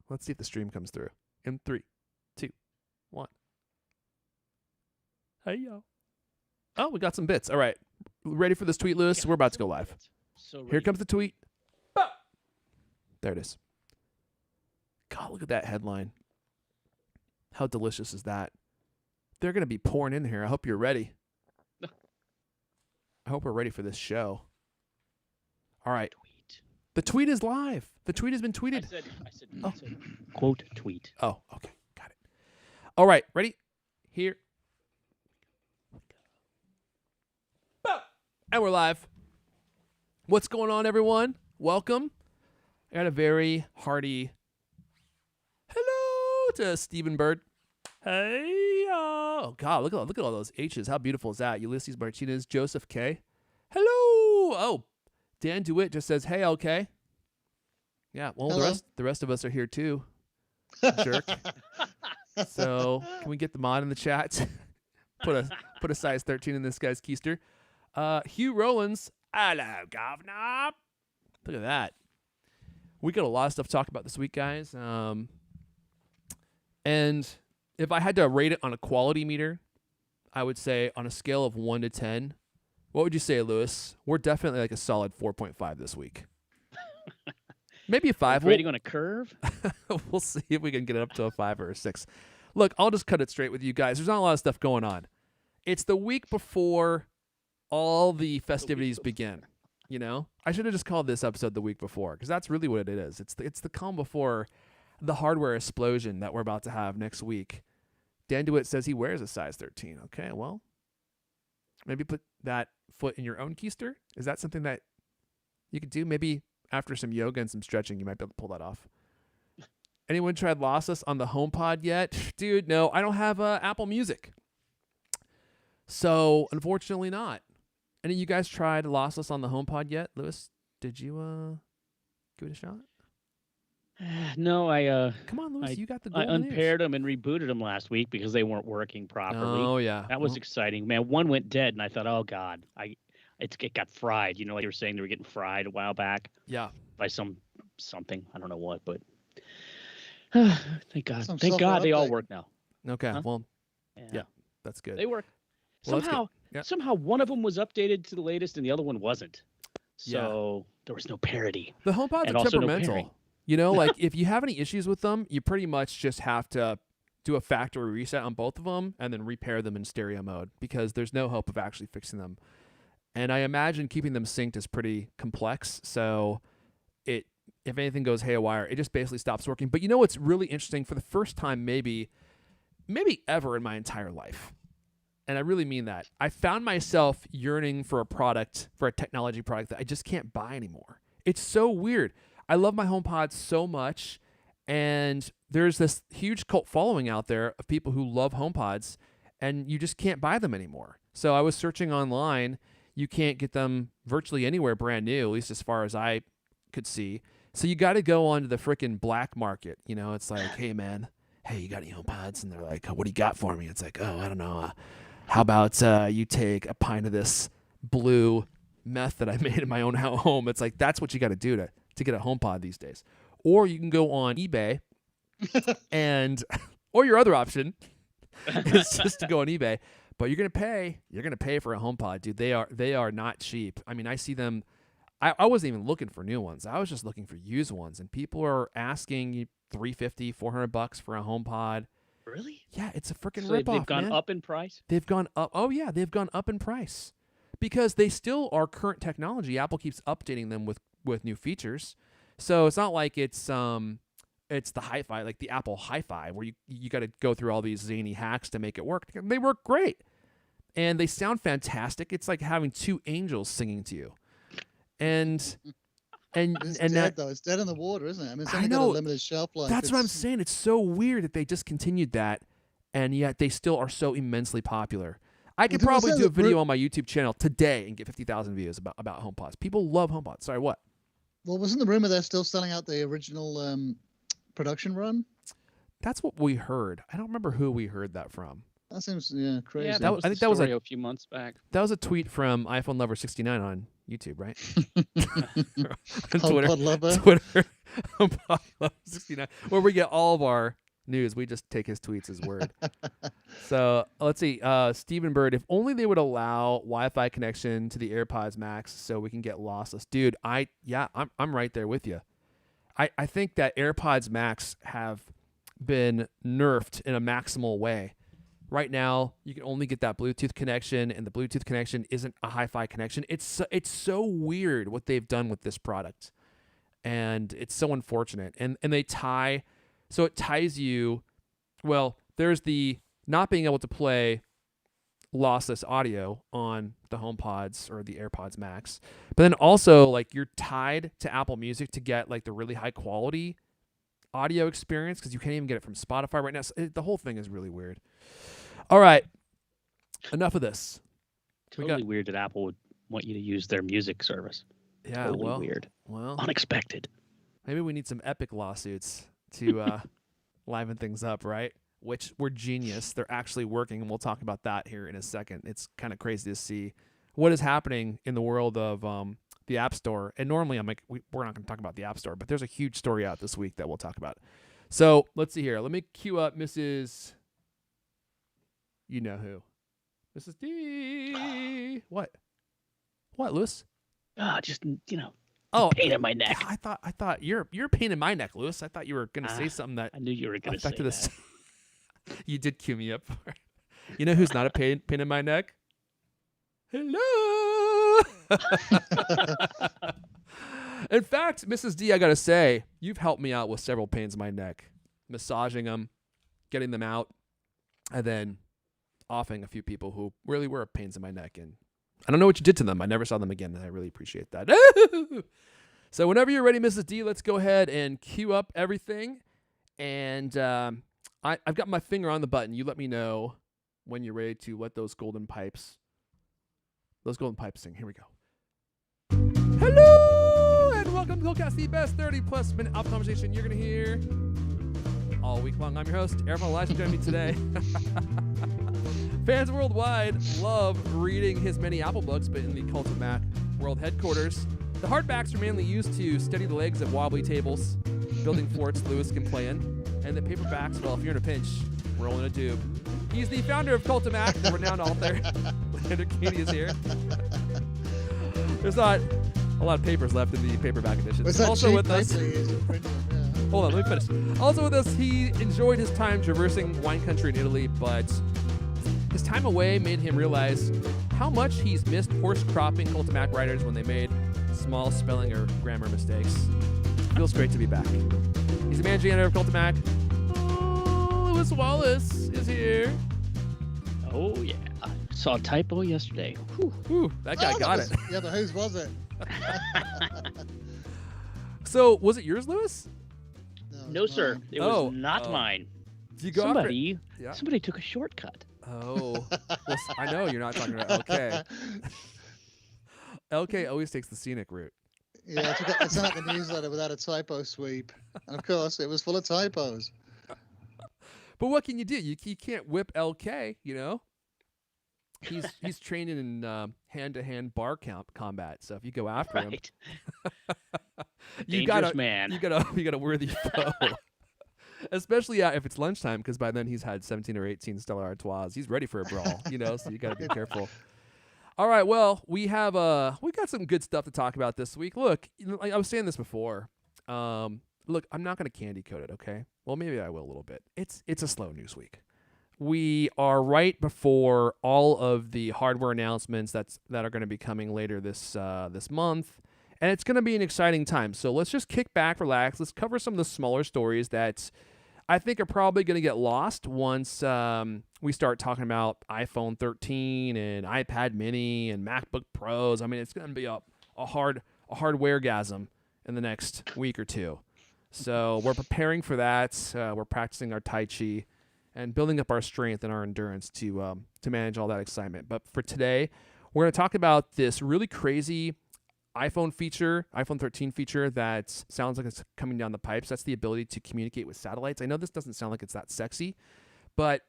Let's see if the stream comes through. In 3, 2, 1. Hey, yo. Oh, we got some bits. All right. Ready for this tweet, Lewis? We're about to go live. Here comes the tweet. There it is. God, look at that headline. How delicious is that? They're going to be pouring in here. I hope you're ready. I hope we're ready for this show. All right. Tweet. The tweet is live. The tweet has been tweeted. I said quote tweet. Oh, okay. Got it. All right. Ready? Here. And we're live. What's going on, everyone? Welcome. I got a very hearty hello to Stephen Bird. Hey, oh God, look at all those H's. How beautiful is that? Ulysses Martinez, Joseph K. Hello. Oh, Dan DeWitt just says, hey, okay. Yeah, well, the rest of us are here too. Jerk. So can we get the mod in the chat? Put a size 13 in this guy's keister. Hugh Rowlands, hello, governor. Look at that. We got a lot of stuff to talk about this week, guys. And if I had to rate it on a quality meter, I would say on a scale of 1 to 10, what would you say, Lewis? We're definitely like a solid 4.5 this week. Maybe a 5. Rating on a curve? We'll see if we can get it up to a 5 or a 6. Look, I'll just cut it straight with you guys. There's not a lot of stuff going on. It's the week before all the festivities begin. You know, I should have just called this episode the week before, because that's really what it is. It's the calm before the hardware explosion that we're about to have next week. Dan DeWitt says he wears a size 13. Okay, well, maybe put that foot in your own keister. Is that something that you could do? Maybe after some yoga and some stretching, you might be able to pull that off. Anyone tried Lossless on the HomePod yet? Dude, no, I don't have Apple Music. So, unfortunately not. Any of you guys tried Lossless on the HomePod yet? Lewis, did you give it a shot? No, Come on, Lewis, you got the I golden unpaired them and rebooted them last week because they weren't working properly. Oh, yeah. That was exciting. Man, one went dead, and I thought, oh, God. It got fried. You know, like you were saying they were getting fried a while back. Yeah. By something. I don't know what, but thank God. Thank God they all work now. Okay, Huh? well, yeah, that's good. They work. Well, Somehow one of them was updated to the latest and the other one wasn't. So there was no parity. The HomePods are temperamental. You know, like if you have any issues with them, you pretty much just have to do a factory reset on both of them and then repair them in stereo mode, because there's no hope of actually fixing them. And I imagine keeping them synced is pretty complex. So if anything goes haywire, it just basically stops working. But you know what's really interesting? For the first time maybe ever in my entire life, and I really mean that, I found myself yearning for a technology product that I just can't buy anymore. It's so weird. I love my HomePod so much, and there's this huge cult following out there of people who love HomePods, and you just can't buy them anymore. So I was searching online. You can't get them virtually anywhere brand new, at least as far as I could see. So you got to go onto the freaking black market. You know, it's like, hey, man, you got any HomePods? And they're like, what do you got for me? It's like, oh, I don't know. How about you take a pint of this blue meth that I made in my own home? It's like, that's what you got to do to get a HomePod these days. Or you can go on eBay or your other option is just to go on eBay. But you're going to pay for a HomePod, dude. They are not cheap. I mean, I see them. I wasn't even looking for new ones. I was just looking for used ones. And people are asking you $350, $400 for a HomePod. Really? Yeah, it's a freaking ripoff. ripoff. They've gone up in price? They've gone up. Oh, yeah, they've gone up in price because they still are current technology. Apple keeps updating them with new features. So it's not like it's the hi-fi, like the Apple hi-fi, where you got to go through all these zany hacks to make it work. They work great. And they sound fantastic. It's like having two angels singing to you. And it's dead, though. It's dead in the water, isn't it? I mean, it's only got a limited shelf life. That's what I'm saying. It's so weird that they discontinued that, and yet they still are so immensely popular. I could probably do a video on my YouTube channel today and get 50,000 views about HomePods. People love HomePods. Sorry, what? Well, wasn't the rumor they're still selling out the original production run? That's what we heard. I don't remember who we heard that from. That seems crazy. Yeah, I think that was a few months back. That was a tweet from iPhone Lover 69 on YouTube, right? Twitter. HomePod 1169, where we get all of our news. We just take his tweets as word. So let's see. Stephen Bird, if only they would allow Wi-Fi connection to the AirPods Max so we can get lossless. Dude, I'm right there with you. I think that AirPods Max have been nerfed in a maximal way. Right now, you can only get that Bluetooth connection, and the Bluetooth connection isn't a hi-fi connection. It's so weird what they've done with this product, and it's so unfortunate. And they tie, so it ties you. Well, there's the not being able to play lossless audio on the HomePods or the AirPods Max, but then also like you're tied to Apple Music to get like the really high quality audio experience because you can't even get it from Spotify right now. So the whole thing is really weird. All right, enough of this. Totally weird that Apple would want you to use their music service. Yeah, Totally weird. Well, Unexpected. maybe we need some epic lawsuits to liven things up, right? Which were genius. They're actually working, and we'll talk about that here in a second. It's kind of crazy to see what is happening in the world of the App Store. And normally I'm like, we're not going to talk about the App Store, but there's a huge story out this week that we'll talk about. So let's see here. Let me cue up Mrs. You know who. Mrs. D. What? What, Lewis? Just, pain in my neck. I thought you're a pain in my neck, Lewis. I thought you were going to say something that I knew you were going to say this. that. You did cue me up for it. You know who's not a pain in my neck? Hello. In fact, Mrs. D, I got to say, you've helped me out with several pains in my neck. Massaging them, getting them out, and then offing a few people who really were pains in my neck. And I don't know what you did to them. I never saw them again, and I really appreciate that. So whenever you're ready, Mrs. D, let's go ahead and cue up everything. And I've got my finger on the button. You let me know when you're ready to let those golden pipes sing. Here we go. Hello, and welcome to CultCast, the best 30-plus minute Apple conversation you're going to hear all week long. I'm your host, Aaron Elias, joining me today. Fans worldwide love reading his many Apple books, but in the Cult of Mac world headquarters, the hardbacks are mainly used to steady the legs of wobbly tables, building forts Lewis can play in, and the paperbacks, well, if you're in a pinch, roll in a tube. He's the founder of Cult of Mac, the renowned author. Lander Katie is here. There's not a lot of papers left in the paperback edition. Also with us. Hold on, let me finish. Also with us, he enjoyed his time traversing wine country in Italy, but his time away made him realize how much he's missed horse cropping Cult of Mac writers when they made small spelling or grammar mistakes. Feels great to be back. He's the managing editor of Cult of Mac. Lewis Wallace is here. Oh, yeah. I saw a typo yesterday. Whew, that guy got it. Yeah, but whose was it? So, was it yours, Lewis? No, sir. It was not mine. Did you go Somebody after it? Yeah. took a shortcut. Oh. Well, I know you're not talking about LK. LK always takes the scenic route. Yeah, it's not the newsletter without a typo sweep. And of course, it was full of typos. But what can you do? You can't whip LK, you know? He's trained in hand-to-hand bar combat. So if you go after him, you got a worthy foe. Especially if it's lunchtime, because by then he's had 17 or 18 Stellar Artois. He's ready for a brawl, you know. So you got to be careful. All right, well, we got some good stuff to talk about this week. Look, I was saying this before. Look, I'm not going to candy coat it, okay? Well, maybe I will a little bit. It's a slow news week. We are right before all of the hardware announcements that are going to be coming later this month, and it's going to be an exciting time. So let's just kick back, relax. Let's cover some of the smaller stories that I think are probably going to get lost once we start talking about iPhone 13 and iPad Mini and MacBook Pros. I mean, it's going to be a hardware-gasm in the next week or two. So we're preparing for that. We're practicing our Tai Chi and building up our strength and our endurance to manage all that excitement. But for today, we're going to talk about this really crazy iPhone 13 feature that sounds like it's coming down the pipes. That's the ability to communicate with satellites. I know this doesn't sound like it's that sexy, but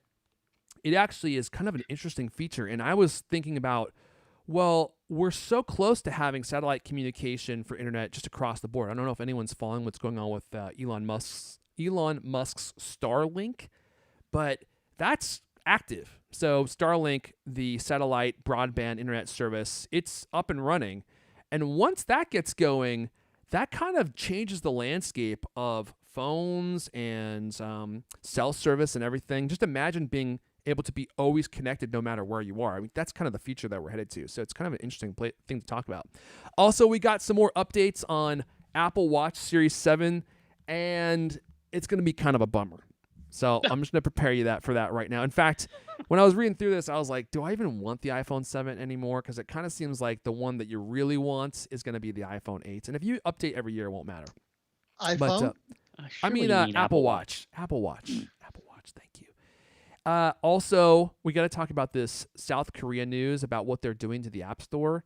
it actually is kind of an interesting feature. And I was thinking about Well, we're so close to having satellite communication for internet just across the board. I don't know if anyone's following what's going on with Elon Musk's Starlink, but that's active. So Starlink, the satellite broadband internet service, it's up and running. And once that gets going, that kind of changes the landscape of phones and cell service and everything. Just imagine being able to be always connected no matter where you are. I mean, that's kind of the future that we're headed to. So it's kind of an interesting thing to talk about. Also, we got some more updates on Apple Watch Series 7, and it's going to be kind of a bummer. So I'm just going to prepare you for that right now. In fact, when I was reading through this, I was like, do I even want the iPhone 7 anymore? Because it kind of seems like the one that you really want is going to be the iPhone 8. And if you update every year, it won't matter. iPhone? But, I mean Apple Watch. Apple Watch. Apple Watch. Thank you. Also, we got to talk about this South Korea news about what they're doing to the App Store.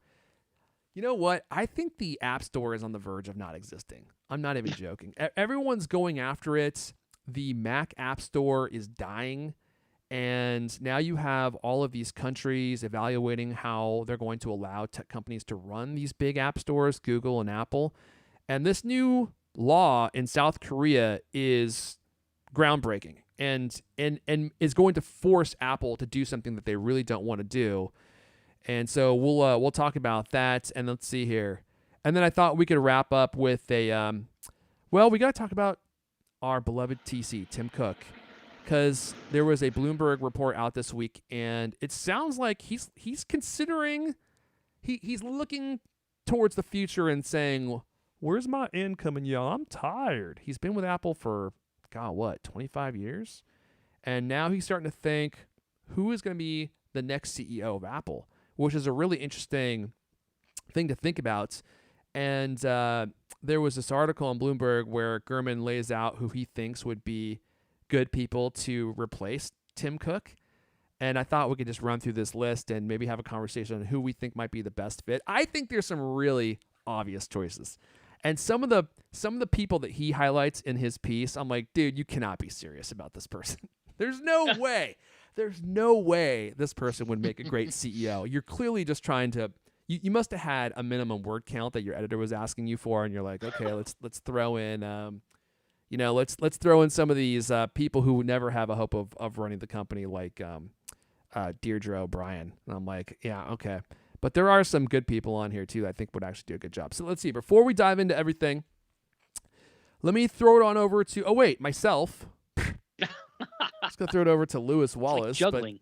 You know what? I think the App Store is on the verge of not existing. I'm not even joking. Everyone's going after it. The Mac App Store is dying. And now you have all of these countries evaluating how they're going to allow tech companies to run these big app stores, Google and Apple. And this new law in South Korea is groundbreaking and is going to force Apple to do something that they really don't want to do. And so we'll talk about that. And let's see here. And then I thought we could wrap up with we got to talk about our beloved TC, Tim Cook, because there was a Bloomberg report out this week, and it sounds like he's considering, he's looking towards the future and saying, where's my income, and y'all? I'm tired. He's been with Apple for, 25 years? And now he's starting to think, who is going to be the next CEO of Apple, which is a really interesting thing to think about. And there was this article on Bloomberg where Gurman lays out who he thinks would be good people to replace Tim Cook. And I thought we could just run through this list and maybe have a conversation on who we think might be the best fit. I think there's some really obvious choices. And some of the people that he highlights in his piece, I'm like, dude, you cannot be serious about this person. There's no way. There's no way this person would make a great CEO. You're clearly just trying to, you must have had a minimum word count that your editor was asking you for, and you're like, okay, let's throw in let's throw in some of these people who would never have a hope of running the company, like Deirdre O'Brien. And I'm like, yeah, okay. But there are some good people on here, too, that I think would actually do a good job. So let's see. Before we dive into everything, let me throw it on over to, myself. Let's go throw it over to Lewis Wallace. Like juggling.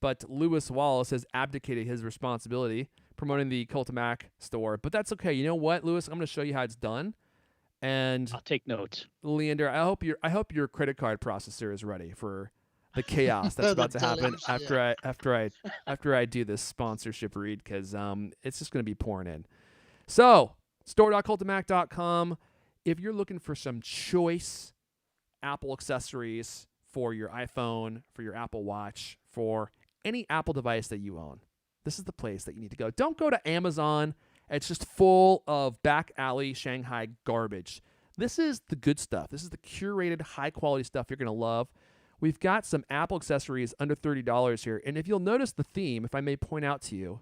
But Lewis Wallace has abdicated his responsibility promoting the Cult of Mac store. But that's okay. You know what, Lewis? I'm going to show you how it's done. And I'll take notes. Leander, I hope your credit card processor is ready for the chaos that's about to happen after I do this sponsorship read, because it's just going to be pouring in. So, store.cultofmac.com. If you're looking for some choice Apple accessories for your iPhone, for your Apple Watch, for any Apple device that you own, this is the place that you need to go. Don't go to Amazon. It's just full of back alley Shanghai garbage. This is the good stuff. This is the curated, high-quality stuff you're going to love. We've got some Apple accessories under $30 here. And if you'll notice the theme, if I may point out to you,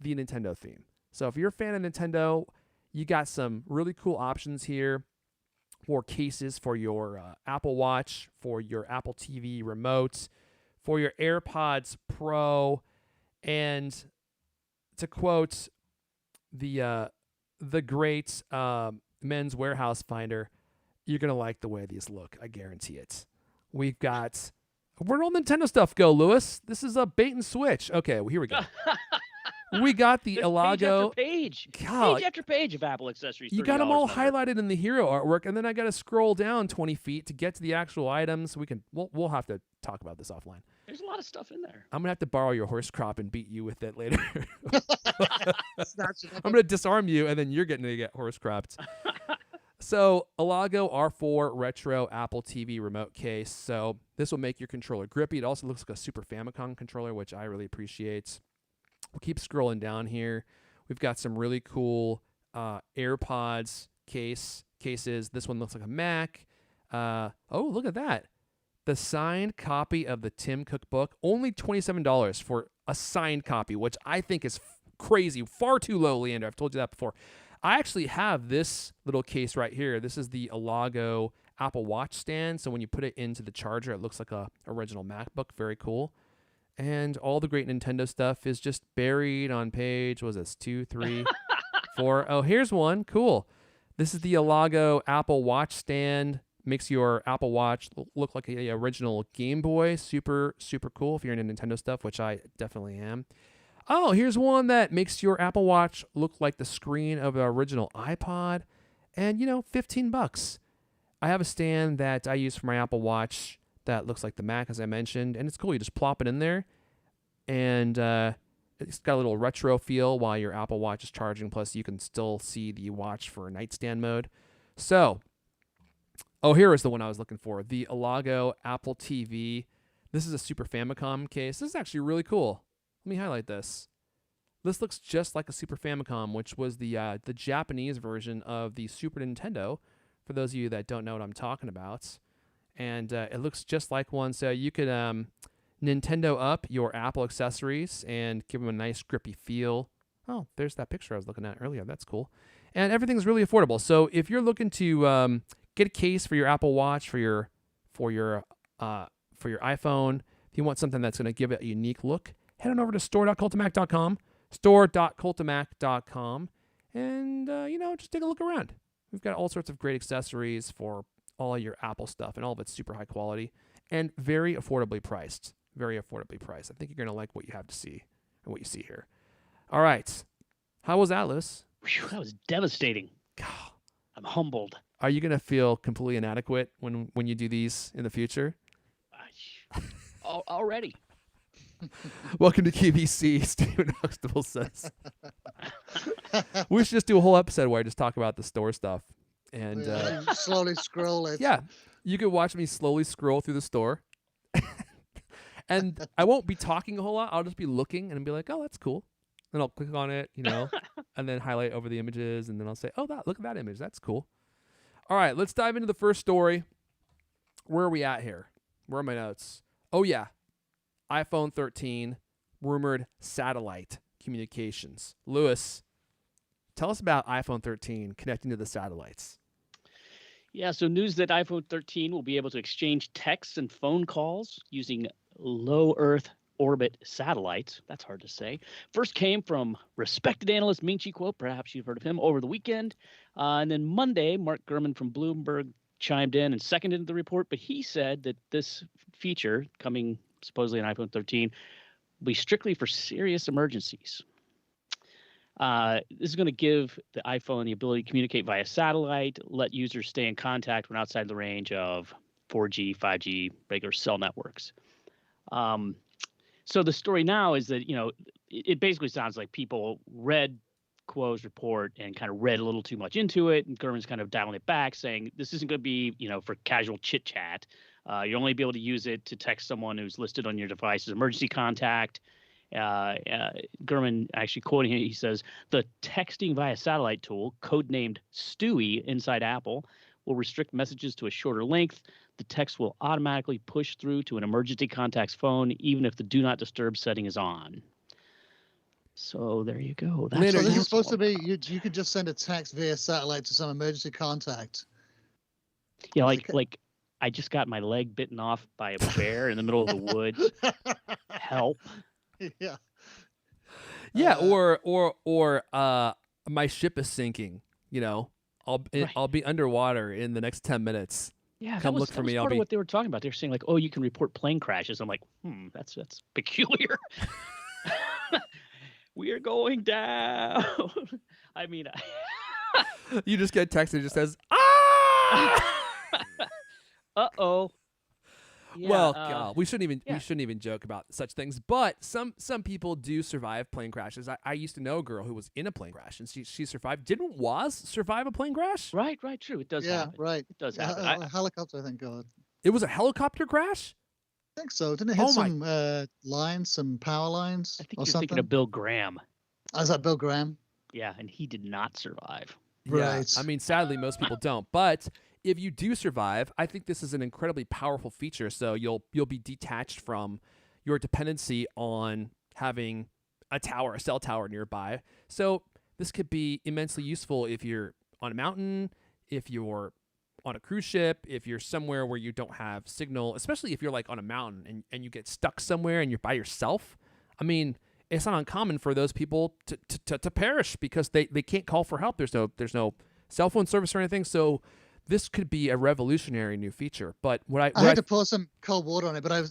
the Nintendo theme. So if you're a fan of Nintendo, you got some really cool options here for cases for your Apple Watch, for your Apple TV remote, for your AirPods Pro, and to quote the great Men's Warehouse Finder, you're going to like the way these look. I guarantee it. We've got, where'd all Nintendo stuff go, Lewis? This is a bait and switch. Okay, well, here we go. We got the Elago. Page after page of Apple accessories. You got them all highlighted in the hero artwork, and then I got to scroll down 20 feet to get to the actual items. We'll have to talk about this offline. There's a lot of stuff in there. I'm going to have to borrow your horse crop and beat you with it later. I'm going to disarm you, and then you're getting to get horse cropped. So, Elago R4 Retro Apple TV remote case. So, this will make your controller grippy. It also looks like a Super Famicom controller, which I really appreciate. We'll keep scrolling down here. We've got some really cool AirPods cases. This one looks like a Mac. Oh, look at that. The signed copy of the Tim Cook book, only $27 for a signed copy, which I think is crazy, far too low, Leander. I've told you that before. I actually have this little case right here. This is the Alago Apple Watch stand. So when you put it into the charger, it looks like a original MacBook. Very cool. And all the great Nintendo stuff is just buried on page, what was this, 2, 3, 4. Oh, here's one. Cool. This is the Alago Apple Watch stand. Makes your Apple Watch look like a original Game Boy. Super, super cool if you're into Nintendo stuff, which I definitely am. Oh, here's one that makes your Apple Watch look like the screen of an original iPod. And, $15. I have a stand that I use for my Apple Watch that looks like the Mac, as I mentioned. And it's cool. You just plop it in there. And it's got a little retro feel while your Apple Watch is charging. Plus, you can still see the watch for nightstand mode. So, here is the one I was looking for. The Alago Apple TV. This is a Super Famicom case. This is actually really cool. Let me highlight this. This looks just like a Super Famicom, which was the Japanese version of the Super Nintendo, for those of you that don't know what I'm talking about. And it looks just like one. So you could Nintendo up your Apple accessories and give them a nice grippy feel. Oh, there's that picture I was looking at earlier. That's cool. And everything's really affordable. So if you're looking to get a case for your Apple Watch, for your iPhone, if you want something that's going to give it a unique look, head on over to store.cultamac.com, store.cultamac.com, and, just take a look around. We've got all sorts of great accessories for all your Apple stuff, and all of it's super high quality and very affordably priced. Very affordably priced. I think you're going to like what you have to see and what you see here. All right. How was that, Lewis? Whew, that was devastating. God. I'm humbled. Are you going to feel completely inadequate when you do these in the future? Already. Welcome to QVC, Stephen Huxtable says. We should just do a whole episode where I just talk about the store stuff. And slowly scroll it. Yeah, you could watch me slowly scroll through the store. And I won't be talking a whole lot. I'll just be looking and be like, oh, that's cool. Then I'll click on it, and then highlight over the images. And then I'll say, oh, look at that image. That's cool. All right, let's dive into the first story. Where are we at here? Where are my notes? Oh, yeah. iPhone 13, rumored satellite communications. Lewis, tell us about iPhone 13 connecting to the satellites. Yeah, so news that iPhone 13 will be able to exchange texts and phone calls using low Earth orbit satellites. That's hard to say. First came from respected analyst Ming Chi Kuo, perhaps you've heard of him, over the weekend. And then Monday, Mark Gurman from Bloomberg chimed in and seconded the report, but he said that this feature coming supposedly in iPhone 13 will be strictly for serious emergencies. This is going to give the iPhone the ability to communicate via satellite, let users stay in contact when outside the range of 4G, 5G, regular cell networks. So the story now is that, it basically sounds like people read Kuo's report and kind of read a little too much into it. And Gurman's kind of dialing it back, saying this isn't going to be, for casual chit chat. You'll only be able to use it to text someone who's listed on your device as emergency contact. Gurman actually quoting him, he says, the texting via satellite tool, codenamed Stewie inside Apple, will restrict messages to a shorter length. The text will automatically push through to an emergency contact's phone, even if the do not disturb setting is on. So there you go. So this is supposed to be, you could just send a text via satellite to some emergency contact. Yeah, like I just got my leg bitten off by a bear in the middle of the woods. Help. Yeah. Yeah, or my ship is sinking, I'll be underwater in the next 10 minutes. Yeah, come look for me. That was part of what they were talking about. They were saying like, "Oh, you can report plane crashes." I'm like, that's peculiar. We are going down. I mean, you just get a text that just says, "Ah!" Uh-oh. Yeah, well, God, we shouldn't even joke about such things. But some people do survive plane crashes. I used to know a girl who was in a plane crash, and she survived. Didn't Woz survive a plane crash? Right, true. It does happen. Yeah, right. It does happen. A helicopter, I think. God. It was a helicopter crash? I think so. Didn't it hit some lines, some power lines? I think you're thinking of Bill Graham. Oh, is that Bill Graham? Yeah, and he did not survive. Right. Yeah, I mean, sadly, most people don't. But if you do survive, I think this is an incredibly powerful feature. So you'll be detached from your dependency on having a cell tower nearby. So this could be immensely useful if you're on a mountain, if you're on a cruise ship, if you're somewhere where you don't have signal, especially if you're like on a mountain and you get stuck somewhere and you're by yourself. I mean, it's not uncommon for those people to perish because they can't call for help. There's no cell phone service or anything. So this could be a revolutionary new feature. But I had to pour some cold water on it, but I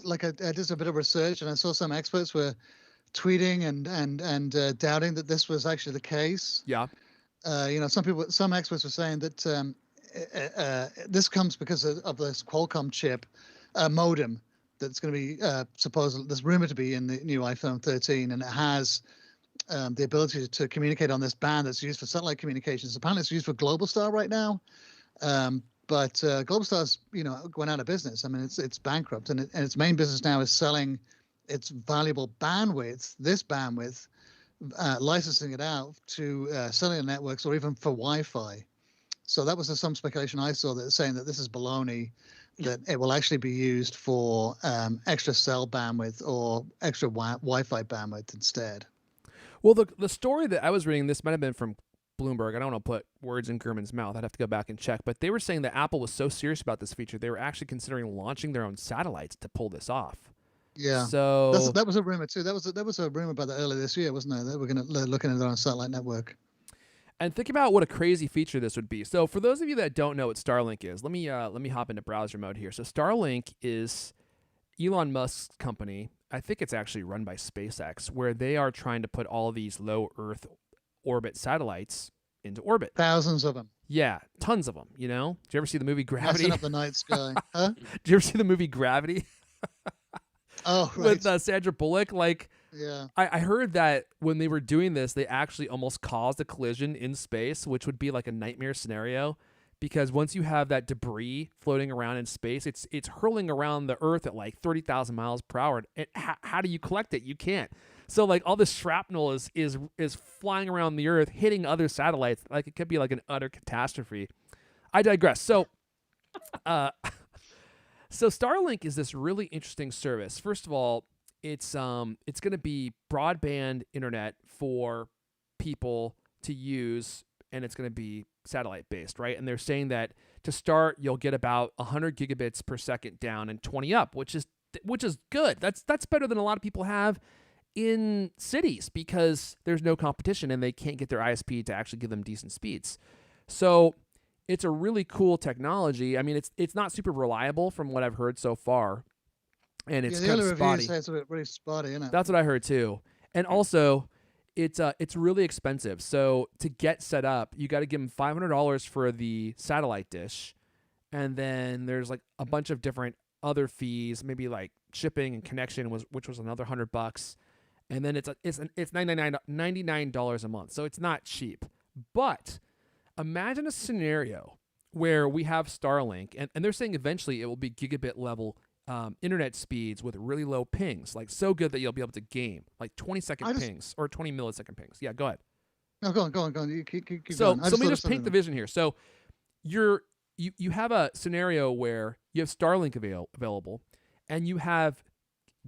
did a bit of research and I saw some experts were tweeting and doubting that this was actually the case. Yeah. Some experts were saying that this comes because of this Qualcomm chip modem that's going to be supposedly, there's rumored to be in the new iPhone 13, and it has the ability to communicate on this band that's used for satellite communications. Apparently, it's used for Globalstar right now, but Globalstar's went out of business. I mean, it's bankrupt, and its main business now is selling its valuable bandwidth, licensing it out to cellular networks or even for Wi-Fi. So that was some speculation I saw that saying that this is baloney, that it will actually be used for extra cell bandwidth or extra Wi-Fi bandwidth instead. Well, the story that I was reading, this might have been from Bloomberg. I don't want to put words in Gurman's mouth. I'd have to go back and check. But they were saying that Apple was so serious about this feature, they were actually considering launching their own satellites to pull this off. Yeah. So that was a rumor too. That was a rumor about that earlier this year, wasn't it? They were looking at their own satellite network. And think about what a crazy feature this would be. So for those of you that don't know what Starlink is, let me hop into browser mode here. So Starlink is Elon Musk's company. I think it's actually run by SpaceX, where they are trying to put all these low Earth orbit satellites into orbit. Thousands of them. Yeah, tons of them. Did you ever see the movie Gravity? Messing up the night sky. Huh? Did you ever see the movie Gravity? Oh, right. With Sandra Bullock, yeah. I heard that when they were doing this, they actually almost caused a collision in space, which would be like a nightmare scenario, because once you have that debris floating around in space, it's hurling around the Earth at like 30,000 miles per hour. And how do you collect it? You can't. So like all this shrapnel is flying around the Earth, hitting other satellites. Like it could be like an utter catastrophe. I digress. So, so Starlink is this really interesting service. First of all, it's going to be broadband internet for people to use, and it's going to be satellite based, right? And they're saying that to start, you'll get about 100 gigabits per second down and 20 up, which is good. That's better than a lot of people have in cities because there's no competition and they can't get their ISP to actually give them decent speeds. So it's a really cool technology. I mean, it's not super reliable from what I've heard so far, and it's kind of spotty. It's a bit really spotty, isn't it? That's what I heard too. And also, it's really expensive. So to get set up, you got to give them $500 for the satellite dish, and then there's like a bunch of different other fees, maybe like shipping and connection which was another $100, and then it's $99 a month. So it's not cheap, but imagine a scenario where we have Starlink, and they're saying eventually it will be gigabit level internet speeds with really low pings, like so good that you'll be able to game, like 20-second pings or 20 millisecond pings. Yeah, go ahead. No, go on. You keep so, going. So let me just paint the vision here. So you have a scenario where you have Starlink available, and you have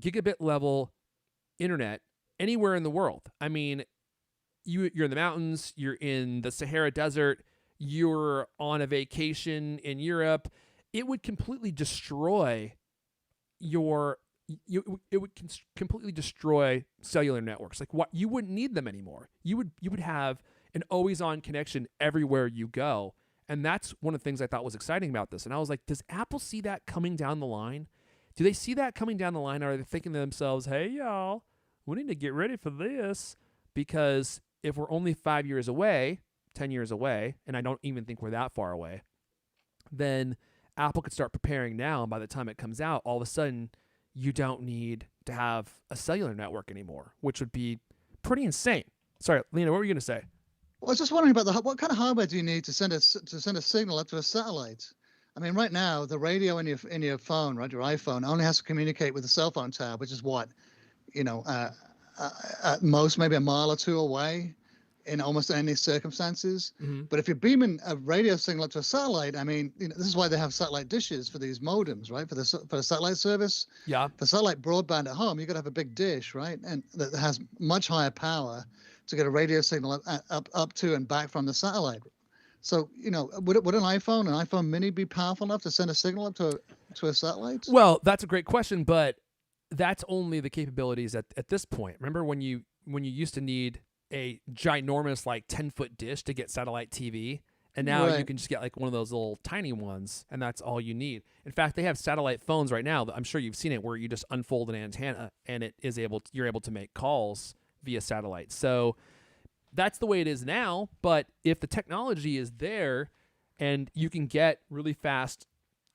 gigabit level internet anywhere in the world. I mean, you're in the mountains, you're in the Sahara Desert, you're on a vacation in Europe. It would completely destroy completely destroy cellular networks. Like what, you wouldn't need them anymore. You would have an always on connection everywhere you go. And that's one of the things I thought was exciting about this. And I was like, does Apple see that coming down the line? Do they see that coming down the line? Or are they thinking to themselves, hey, y'all, we need to get ready for this? Because if we're only 5 years away, 10 years away, and I don't even think we're that far away, then Apple could start preparing now. And by the time it comes out, all of a sudden, you don't need to have a cellular network anymore, which would be pretty insane. Sorry, Lena, what were you going to say? Well, I was just wondering about what kind of hardware do you need to send a signal up to a satellite? I mean, right now, the radio in your phone, right, your iPhone, only has to communicate with the cell phone tower, which is what, at most maybe a mile or two away. in almost any circumstances. Mm-hmm. But if you're beaming a radio signal up to a satellite, I mean, this is why they have satellite dishes for these modems, right? For the satellite service. Yeah. For satellite broadband at home, you've got to have a big dish, right? And that has much higher power to get a radio signal up to and back from the satellite. So, would an iPhone mini be powerful enough to send a signal up to a satellite? Well, that's a great question, but that's only the capabilities at this point. Remember when you used to need a ginormous 10-foot dish to get satellite TV, and now you can just get one of those little tiny ones, and that's all you need. In fact, they have satellite phones right now. I'm sure you've seen it, where you just unfold an antenna and you're able to make calls via satellite. So that's the way it is now. But if the technology is there and you can get really fast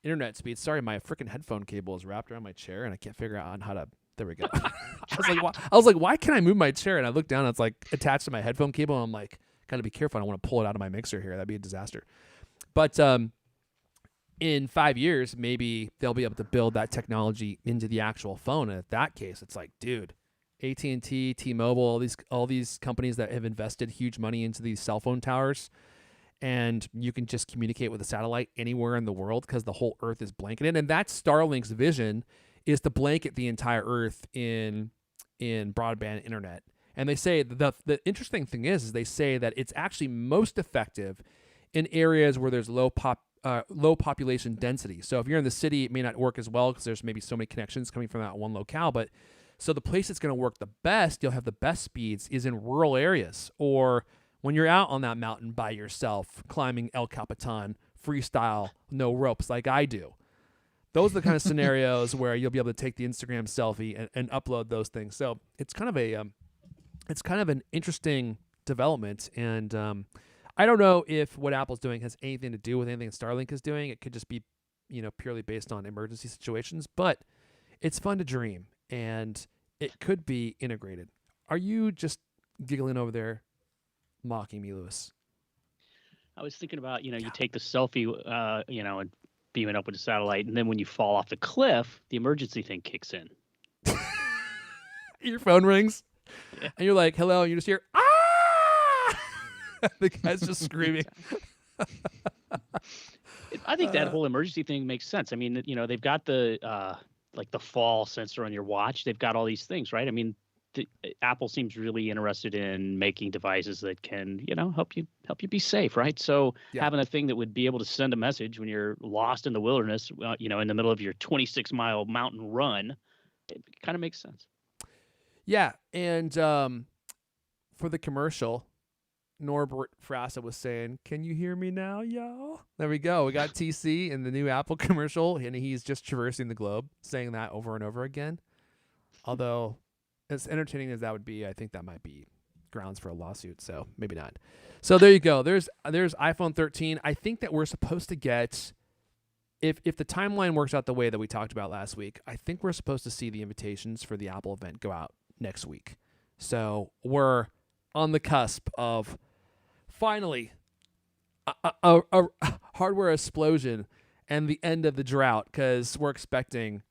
internet speed. Sorry, my freaking headphone cable is wrapped around my chair, and I can't figure out how to. There we go. I was like, why can't I move my chair? And I look down, and it's attached to my headphone cable. And I'm like, gotta be careful. I don't want to pull it out of my mixer here. That'd be a disaster. But in 5 years, maybe they'll be able to build that technology into the actual phone. And at that case, it's like, dude, AT&T, T-Mobile, all these companies that have invested huge money into these cell phone towers. And you can just communicate with a satellite anywhere in the world because the whole Earth is blanketed. And that's Starlink's vision, is to blanket the entire Earth in broadband internet. And they say the interesting thing is they say that it's actually most effective in areas where there's low population density. So if you're in the city, it may not work as well because there's maybe so many connections coming from that one locale. But so the place that's going to work the best, you'll have the best speeds, is in rural areas, or when you're out on that mountain by yourself, climbing El Capitan, freestyle, no ropes, like I do. Those are the kind of scenarios where you'll be able to take the Instagram selfie and upload those things. So it's kind of an interesting development. And I don't know if what Apple's doing has anything to do with anything Starlink is doing. It could just be, purely based on emergency situations. But it's fun to dream, and it could be integrated. Are you just giggling over there, mocking me, Lewis? I was thinking about, you take the selfie, and beam it up with a satellite, and then when you fall off the cliff, the emergency thing kicks in. Your phone rings, and you're like, hello, and you just hear, ah! The guy's just screaming. I think that whole emergency thing makes sense. I mean, they've got the the fall sensor on your watch. They've got all these things, right? I mean, Apple seems really interested in making devices that can, help you be safe, right? So having a thing that would be able to send a message when you're lost in the wilderness, in the middle of your 26-mile mountain run, it kind of makes sense. Yeah, and for the commercial, Norbert Frassa was saying, "Can you hear me now, y'all?" There we go. We got TC in the new Apple commercial, and he's just traversing the globe, saying that over and over again. Although, as entertaining as that would be, I think that might be grounds for a lawsuit, so maybe not. So there you go. There's iPhone 13. I think that we're supposed to get, if the timeline works out the way that we talked about last week, I think we're supposed to see the invitations for the Apple event go out next week. So we're on the cusp of finally a hardware explosion and the end of the drought, because we're expecting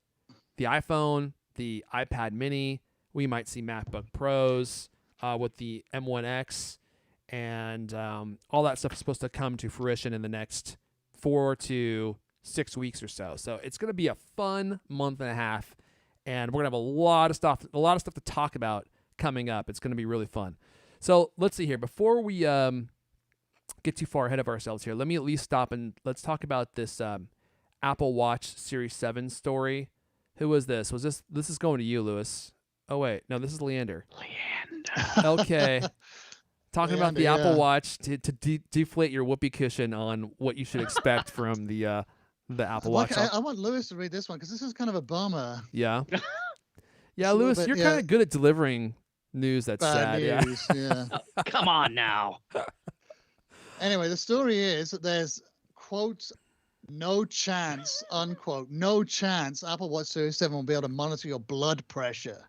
the iPhone, the iPad mini, we might see MacBook Pros with the M1X, and all that stuff is supposed to come to fruition in the next 4 to 6 weeks or so. So it's going to be a fun month and a half, and we're going to have a lot of stuff to talk about coming up. It's going to be really fun. So let's see here. Before we get too far ahead of ourselves here, let me at least stop and let's talk about this Apple Watch Series 7 story. Who was this? This is going to you, Lewis. Oh, wait. No, this is Leander. Okay. Talking about the Apple Watch to deflate your whoopee cushion on what you should expect from the Apple Watch. I want Lewis to read this one because this is kind of a bummer. Yeah. Yeah, Lewis, you're kind of good at delivering news that's bad sad. News, yeah. Oh, come on now. Anyway, the story is that there's, quote, no chance, unquote, no chance Apple Watch Series 7 will be able to monitor your blood pressure,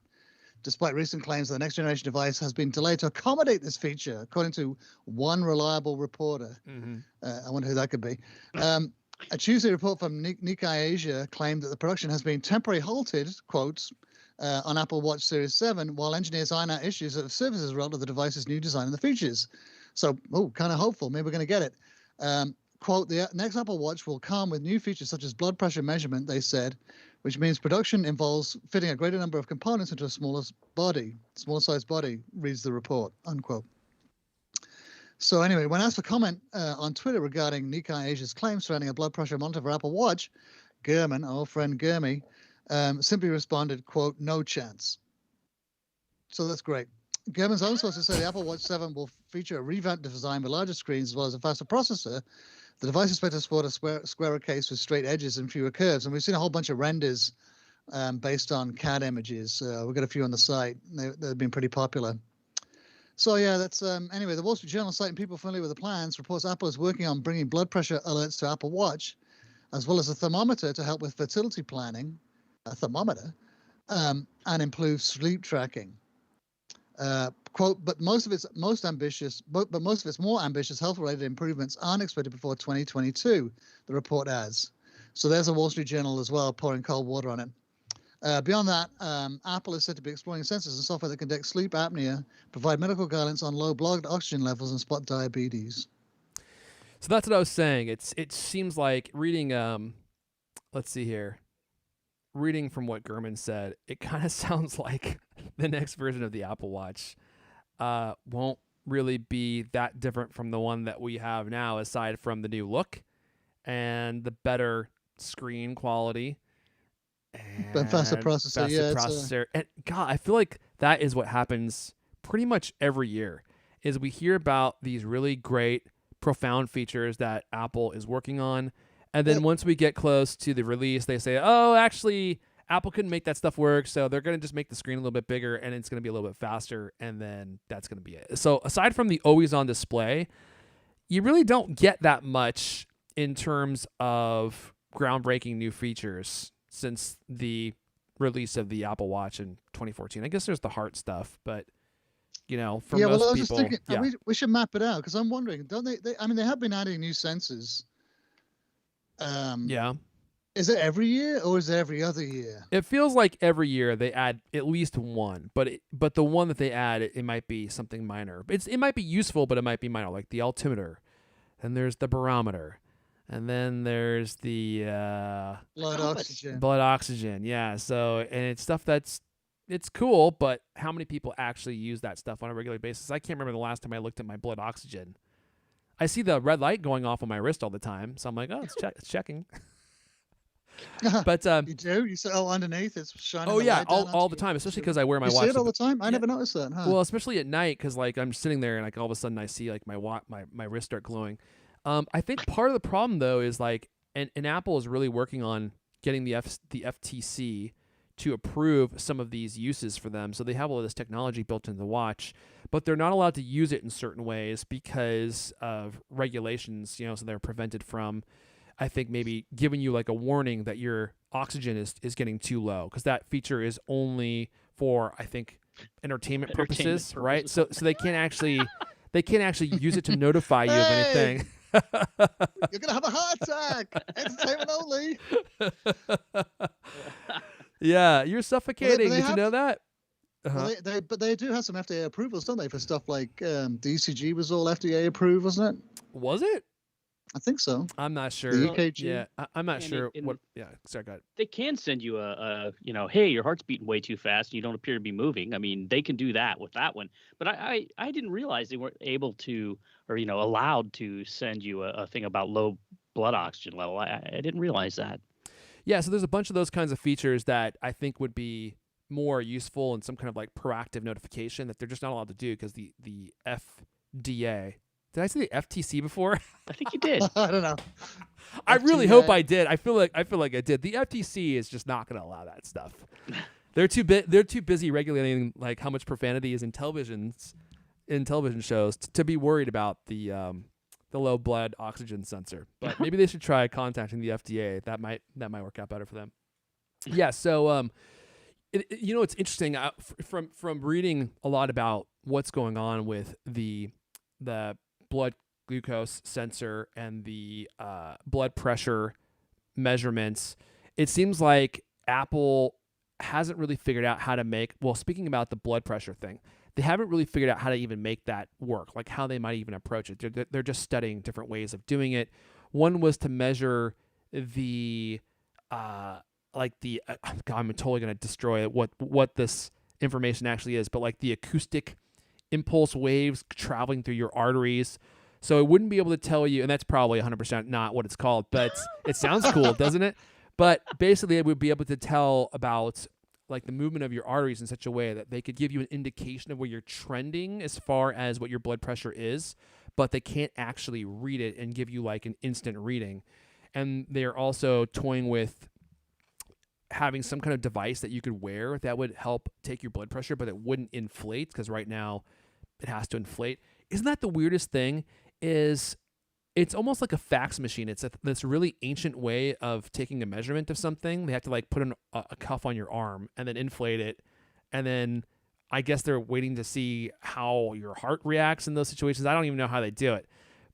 despite recent claims that the next generation device has been delayed to accommodate this feature, according to one reliable reporter. Mm-hmm. I wonder who that could be. A Tuesday report from Nikkei Asia claimed that the production has been temporarily halted, quotes, on Apple Watch Series 7, while engineers iron out issues that have surfaced as a result of the device's new design and the features. So, kind of hopeful. Maybe we're going to get it. Quote, the next Apple Watch will come with new features such as blood pressure measurement, they said, which means production involves fitting a greater number of components into a smaller sized body, reads the report, unquote. So anyway, when asked for comment on Twitter regarding Nikkei Asia's claims surrounding a blood pressure monitor for Apple Watch, Gurman, our old friend Gurmy, simply responded, quote, no chance. So that's great. Gurman's own sources say the Apple Watch 7 will feature a revamped design with larger screens as well as a faster processor. The device is expected to support a squarer case with straight edges and fewer curves. And we've seen a whole bunch of renders based on CAD images. We've got a few on the site. They've been pretty popular. So yeah, that's anyway. The Wall Street Journal, citing people familiar with the plans, reports Apple is working on bringing blood pressure alerts to Apple Watch, as well as a thermometer to help with fertility planning, a thermometer, and improve sleep tracking. Quote, but most of its more ambitious health-related improvements aren't expected before 2022, the report adds. So there's a Wall Street Journal as well, pouring cold water on it. Beyond that, Apple is said to be exploring sensors and software that can detect sleep apnea, provide medical guidance on low blood oxygen levels, and spot diabetes. So that's what I was saying. It seems like reading, let's see here, reading from what Gurman said, it kind of sounds like the next version of the Apple Watch won't really be that different from the one that we have now, aside from the new look and the better screen quality. But faster processor, And God, I feel like that is what happens pretty much every year, is we hear about these really great, profound features that Apple is working on. And then once we get close to the release, they say, oh, actually, Apple couldn't make that stuff work, so they're going to just make the screen a little bit bigger, and it's going to be a little bit faster, and then that's going to be it. So aside from the always-on display, you really don't get that much in terms of groundbreaking new features since the release of the Apple Watch in 2014. I guess there's the heart stuff, but for most people, I was just thinking, we should map it out, because I'm wondering, don't they? I mean, they have been adding new sensors. Is it every year or is it every other year? It feels like every year they add at least one, but the one that they add, it might be something minor. It might be useful, but it might be minor, like the altimeter, and there's the barometer, and then there's the blood oxygen. Blood oxygen, yeah. So, and it's stuff it's cool, but how many people actually use that stuff on a regular basis? I can't remember the last time I looked at my blood oxygen. I see the red light going off on my wrist all the time, so I'm like, oh, it's checking. But you do? You say, underneath it's shining. Oh yeah, all the time, especially because I wear my watch. You see it all the time? I never noticed that. Huh? Well, especially at night, because like I'm sitting there and like all of a sudden I see like my wrist start glowing. I think part of the problem though is like, and Apple is really working on getting the FTC to approve some of these uses for them. So they have all of this technology built into the watch, but they're not allowed to use it in certain ways because of regulations. So they're prevented from, I think, maybe giving you like a warning that your oxygen is getting too low, because that feature is only for, I think, entertainment purposes, right? So they can't actually use it to notify you of anything. You're gonna have a heart attack. Entertainment only. Yeah, you're suffocating. Did you know that? Uh-huh. Well, but they do have some FDA approvals, don't they, for stuff like the ECG was all FDA approved, wasn't it? Was it? I think so. I'm not sure. The EKG. Yeah, I'm not sure what. Yeah, sorry, go ahead. They can send you hey, your heart's beating way too fast and you don't appear to be moving. I mean, they can do that with that one. But I didn't realize they weren't able to, or allowed to send you a thing about low blood oxygen level. I didn't realize that. Yeah, so there's a bunch of those kinds of features that I think would be more useful in some kind of like proactive notification that they're just not allowed to do because the FDA. Did I say the FTC before? I think you did. I don't know. I really hope I did. I feel like I did. The FTC is just not going to allow that stuff. They're too busy regulating like how much profanity is in television shows to be worried about the low blood oxygen sensor. But maybe they should try contacting the FDA. That might work out better for them. Yeah. So it's interesting from reading a lot about what's going on with the blood glucose sensor and the blood pressure measurements. It seems like Apple hasn't really figured out how to make, well, speaking about the blood pressure thing, they haven't really figured out how to even make that work, like how they might even approach it. They're just studying different ways of doing it. One was to measure the, God, I'm totally going to destroy what this information actually is, but like the acoustic impulse waves traveling through your arteries. So it wouldn't be able to tell you, and that's probably 100% not what it's called, but it sounds cool, doesn't it? But basically, it would be able to tell about like the movement of your arteries in such a way that they could give you an indication of where you're trending as far as what your blood pressure is, but they can't actually read it and give you like an instant reading. And they're also toying with having some kind of device that you could wear that would help take your blood pressure, but it wouldn't inflate, because right now it has to inflate. Isn't that the weirdest thing? Is it's almost like a fax machine. It's this really ancient way of taking a measurement of something. They have to like put a cuff on your arm and then inflate it. And then I guess they're waiting to see how your heart reacts in those situations. I don't even know how they do it,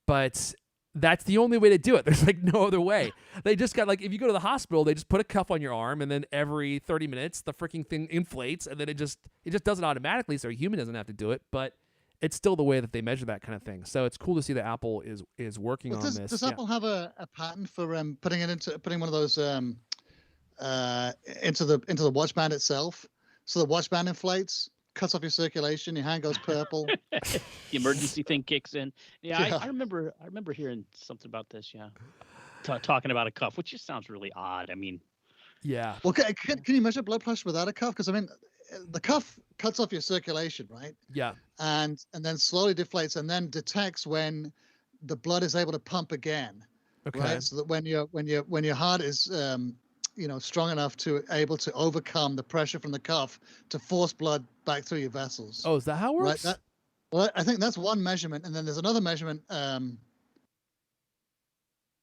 but that's the only way to do it. There's like no other way. They just got like, if you go to the hospital, they just put a cuff on your arm, and then every 30 minutes, the freaking thing inflates, and then it just does it automatically. So a human doesn't have to do it, but it's still the way that they measure that kind of thing. So it's cool to see that Apple is working on this. Does Apple have a patent for putting one of those into the watch band itself? So the watch band inflates, cuts off your circulation, your hand goes purple. The emergency thing kicks in. Yeah. I remember hearing something about this. Yeah, talking about a cuff, which just sounds really odd. I mean, yeah. Well, can you measure blood pressure without a cuff? Because I mean, the cuff cuts off your circulation, right? Yeah. And then slowly deflates, and then detects when the blood is able to pump again. Okay. Right. So that when your heart is strong enough to able to overcome the pressure from the cuff to force blood back through your vessels. Oh, is that how it works? Right. Well, I think that's one measurement, and then there's another measurement.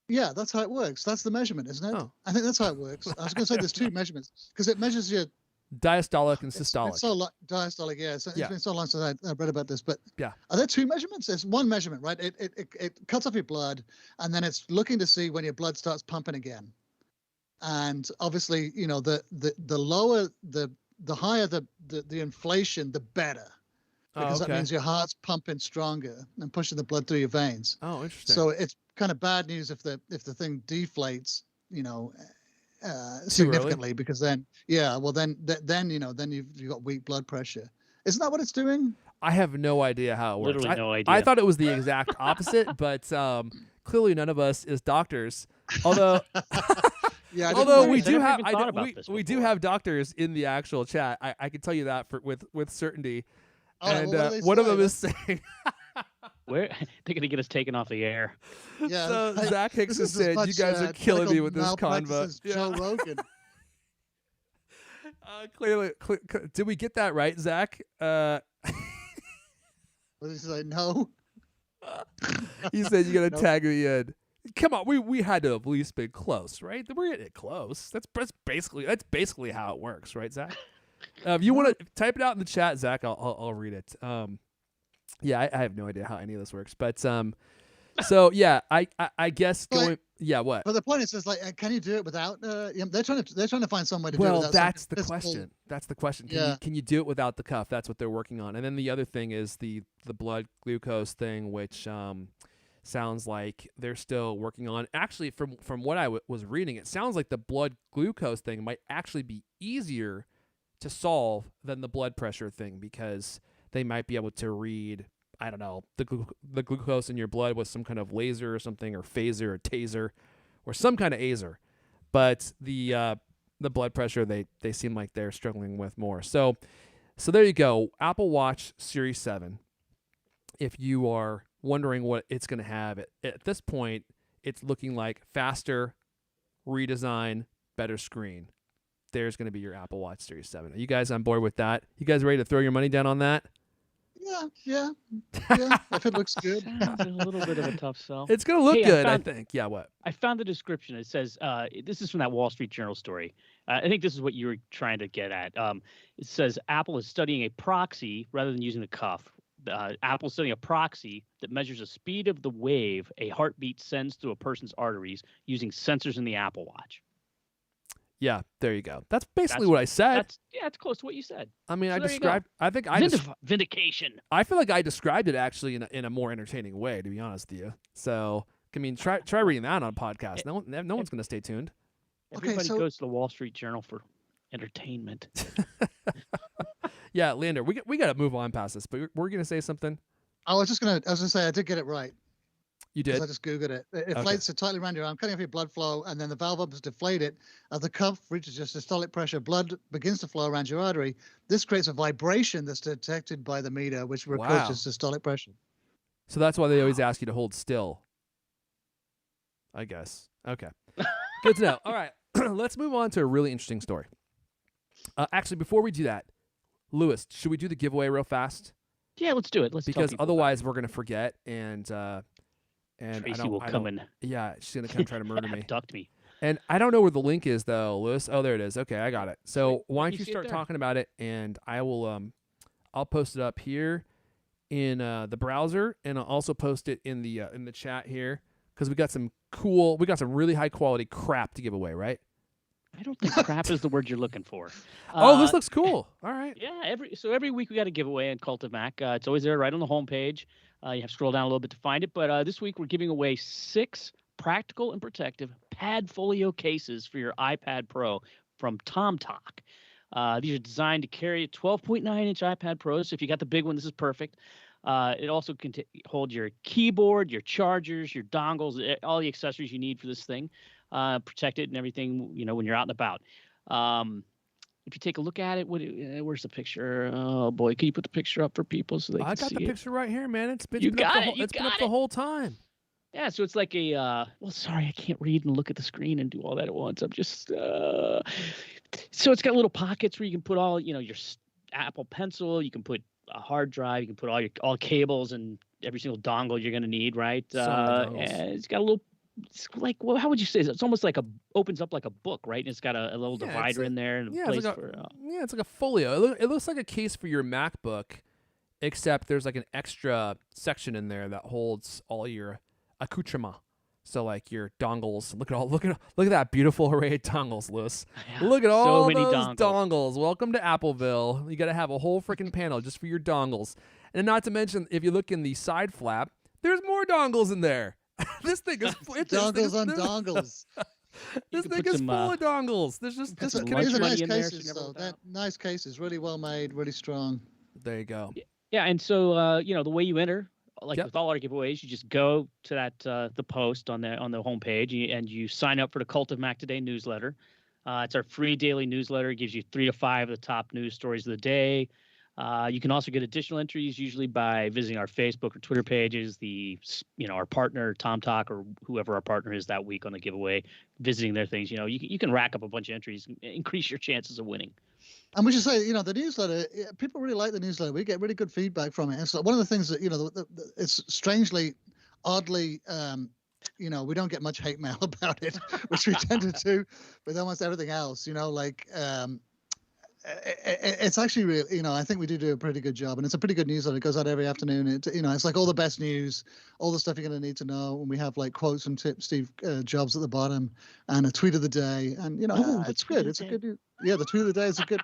Yeah, that's how it works. That's the measurement, isn't it? Oh. I think that's how it works. I was going to say there's two measurements, because it measures your diastolic and systolic. It's so diastolic, yeah. It's been so long since I read about this, but yeah, are there two measurements? There's one measurement, right? It cuts off your blood, and then it's looking to see when your blood starts pumping again. And obviously, the lower the higher the inflation, the better, because that means your heart's pumping stronger and pushing the blood through your veins. Oh, interesting. So it's kind of bad news if the thing deflates, significantly, because then you've got weak blood pressure. Isn't that what it's doing? I have no idea how it works. Literally no idea. I thought it was the exact opposite, but clearly none of us is doctors. Although, yeah, although we do have doctors in the actual chat. I can tell you that with certainty. Oh, and well, one of them is saying, "Where they're gonna get us taken off the air." Yeah. So Zach Hicks has said, "You guys are killing me with this convo." Joe Rogan. Clearly, did we get that right, Zach? What did he say? No. He said you're gonna tag me in. Come on, we had to have at least been close, right? We're getting close. That's basically how it works, right, Zach? If you want to type it out in the chat, Zach, I'll read it. Yeah, I have no idea how any of this works, but so yeah, I guess going. Yeah, what? But the point is like, can you do it without? They're trying to find some way to do it. Well, without that's the question. That's the question. Yeah. Can you do it without the cuff? That's what they're working on. And then the other thing is the blood glucose thing, which sounds like they're still working on. Actually, from what I was reading, it sounds like the blood glucose thing might actually be easier to solve than the blood pressure thing, because they might be able to read, I don't know, the glucose in your blood with some kind of laser or something, or phaser or taser or some kind of azer. But the blood pressure, they seem like they're struggling with more. So there you go. Apple Watch Series 7. If you are wondering what it's going to have, at this point, it's looking like faster redesign, better screen. There's going to be your Apple Watch Series 7. Are you guys on board with that? You guys ready to throw your money down on that? Yeah. If it looks good. It's a little bit of a tough sell. It's going to look good, I think. Yeah, what? I found the description. It says, this is from that Wall Street Journal story. I think this is what you were trying to get at. It says Apple is studying a proxy rather than using a cuff. Apple is studying a proxy that measures the speed of the wave a heartbeat sends through a person's arteries using sensors in the Apple Watch. Yeah, there you go. That's basically what I said. That's close to what you said. I mean, So I there you described. I think vindication. I feel like I described it actually in a more entertaining way, to be honest with you. So, I mean, try reading that on a podcast. No one's going to stay tuned. Everybody goes to the Wall Street Journal for entertainment. Yeah, Leander, we got to move on past this, but we're going to say something. I was going to say I did get it right. You did? I just Googled it. It inflates it tightly around your arm, cutting off your blood flow, and then the valve opens to deflate it. As the cuff reaches your systolic pressure, blood begins to flow around your artery. This creates a vibration that's detected by the meter, which records your systolic pressure. So that's why they always ask you to hold still, I guess. Okay. Good to know. All right. Let's move on to a really interesting story. Actually, before we do that, Lewis, should we do the giveaway real fast? Yeah, let's do it. Because otherwise we're going to forget and Tracy will come in. Yeah, she's gonna come try to murder me. Abduct me. And I don't know where the link is though, Lewis. Oh, there it is. Okay, I got it. So why don't you start talking about it, and I will I'll post it up here in the browser, and I'll also post it in the chat here because we got some really high quality crap to give away, right? I don't think crap is the word you're looking for. Oh, this looks cool. All right. Yeah, every week we got a giveaway on Cult of Mac. It's always there right on the homepage. You have to scroll down a little bit to find it. But this week we're giving away 6 practical and protective Padfolio cases for your iPad Pro from TomTalk. These are designed to carry a 12.9-inch iPad Pro. So if you got the big one, this is perfect. It also can hold your keyboard, your chargers, your dongles, all the accessories you need for this thing. Protect it and everything, when you're out and about. If you take a look at it, where's the picture? Oh boy, can you put the picture up for people so they can see it? I got the picture right here, man. It's been you up got the it. It's been up the whole time. Yeah, so it's like a sorry, I can't read and look at the screen and do all that at once. I'm just so it's got little pockets where you can put all, your Apple Pencil, you can put a hard drive, you can put all cables and every single dongle you're going to need, right? And it's got a little, it's like, well, how would you say this? It's almost like opens up like a book, right? And it's got a little divider in there and a place for. It's like a folio. It looks like a case for your MacBook, except there's like an extra section in there that holds all your accoutrement. So like your dongles. Look at that beautiful array of dongles, Lewis. Yeah, look at all those dongles. Welcome to Appleville. You got to have a whole freaking panel just for your dongles. And not to mention, if you look in the side flap, there's more dongles in there. This thing is dongles on dongles. This thing is full of dongles. There's just these are nice cases, though. Nice cases, really well made, really strong. There you go. Yeah, and so the way you enter, like with all our giveaways, you just go to that the post on the homepage and you sign up for the Cult of Mac Today newsletter. It's our free daily newsletter. It gives you 3 to 5 of the top news stories of the day. You can also get additional entries, usually by visiting our Facebook or Twitter pages, our partner, TomTalk, or whoever our partner is that week on the giveaway, visiting their things. You can rack up a bunch of entries, increase your chances of winning. And we should say, the newsletter, people really like the newsletter. We get really good feedback from it. And so one of the things that, it's strangely, oddly, we don't get much hate mail about it, which we tend to do with almost everything else, it's actually real. I think we do a pretty good job, and it's a pretty good newsletter. It goes out every afternoon. It's like all the best news, all the stuff you're going to need to know. And we have like quotes from Steve Jobs at the bottom, and a tweet of the day. And it's good. It's a good. Yeah, the tweet of the day is a good.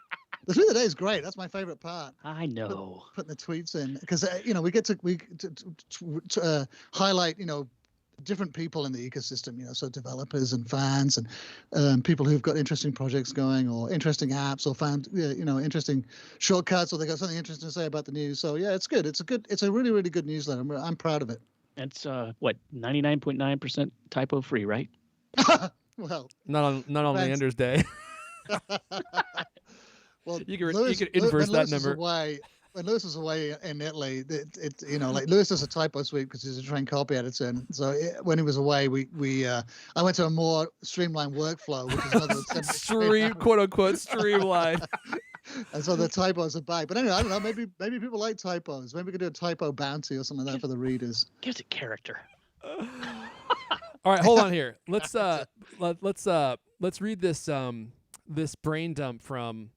The tweet of the day is great. That's my favorite part. I know. Putting the tweets in because we get to highlight different people in the ecosystem, so developers and fans and people who've got interesting projects going or interesting apps or found, interesting shortcuts or they got something interesting to say about the news. So yeah, it's good. It's a really, really good newsletter. I'm proud of it. It's 99.9% typo free, right? Well, not on Leander's day. Well, you could inverse that number. When Lewis was away in Italy, like Lewis does a typo sweep because he's a trained copy editor. And so when he was away, I went to a more streamlined workflow, which is another quote unquote streamlined. And so the typos are back. But anyway, I don't know. Maybe people like typos. Maybe we could do a typo bounty or something like that for the readers. Gives it character. All right, hold on here. Let's read this brain dump from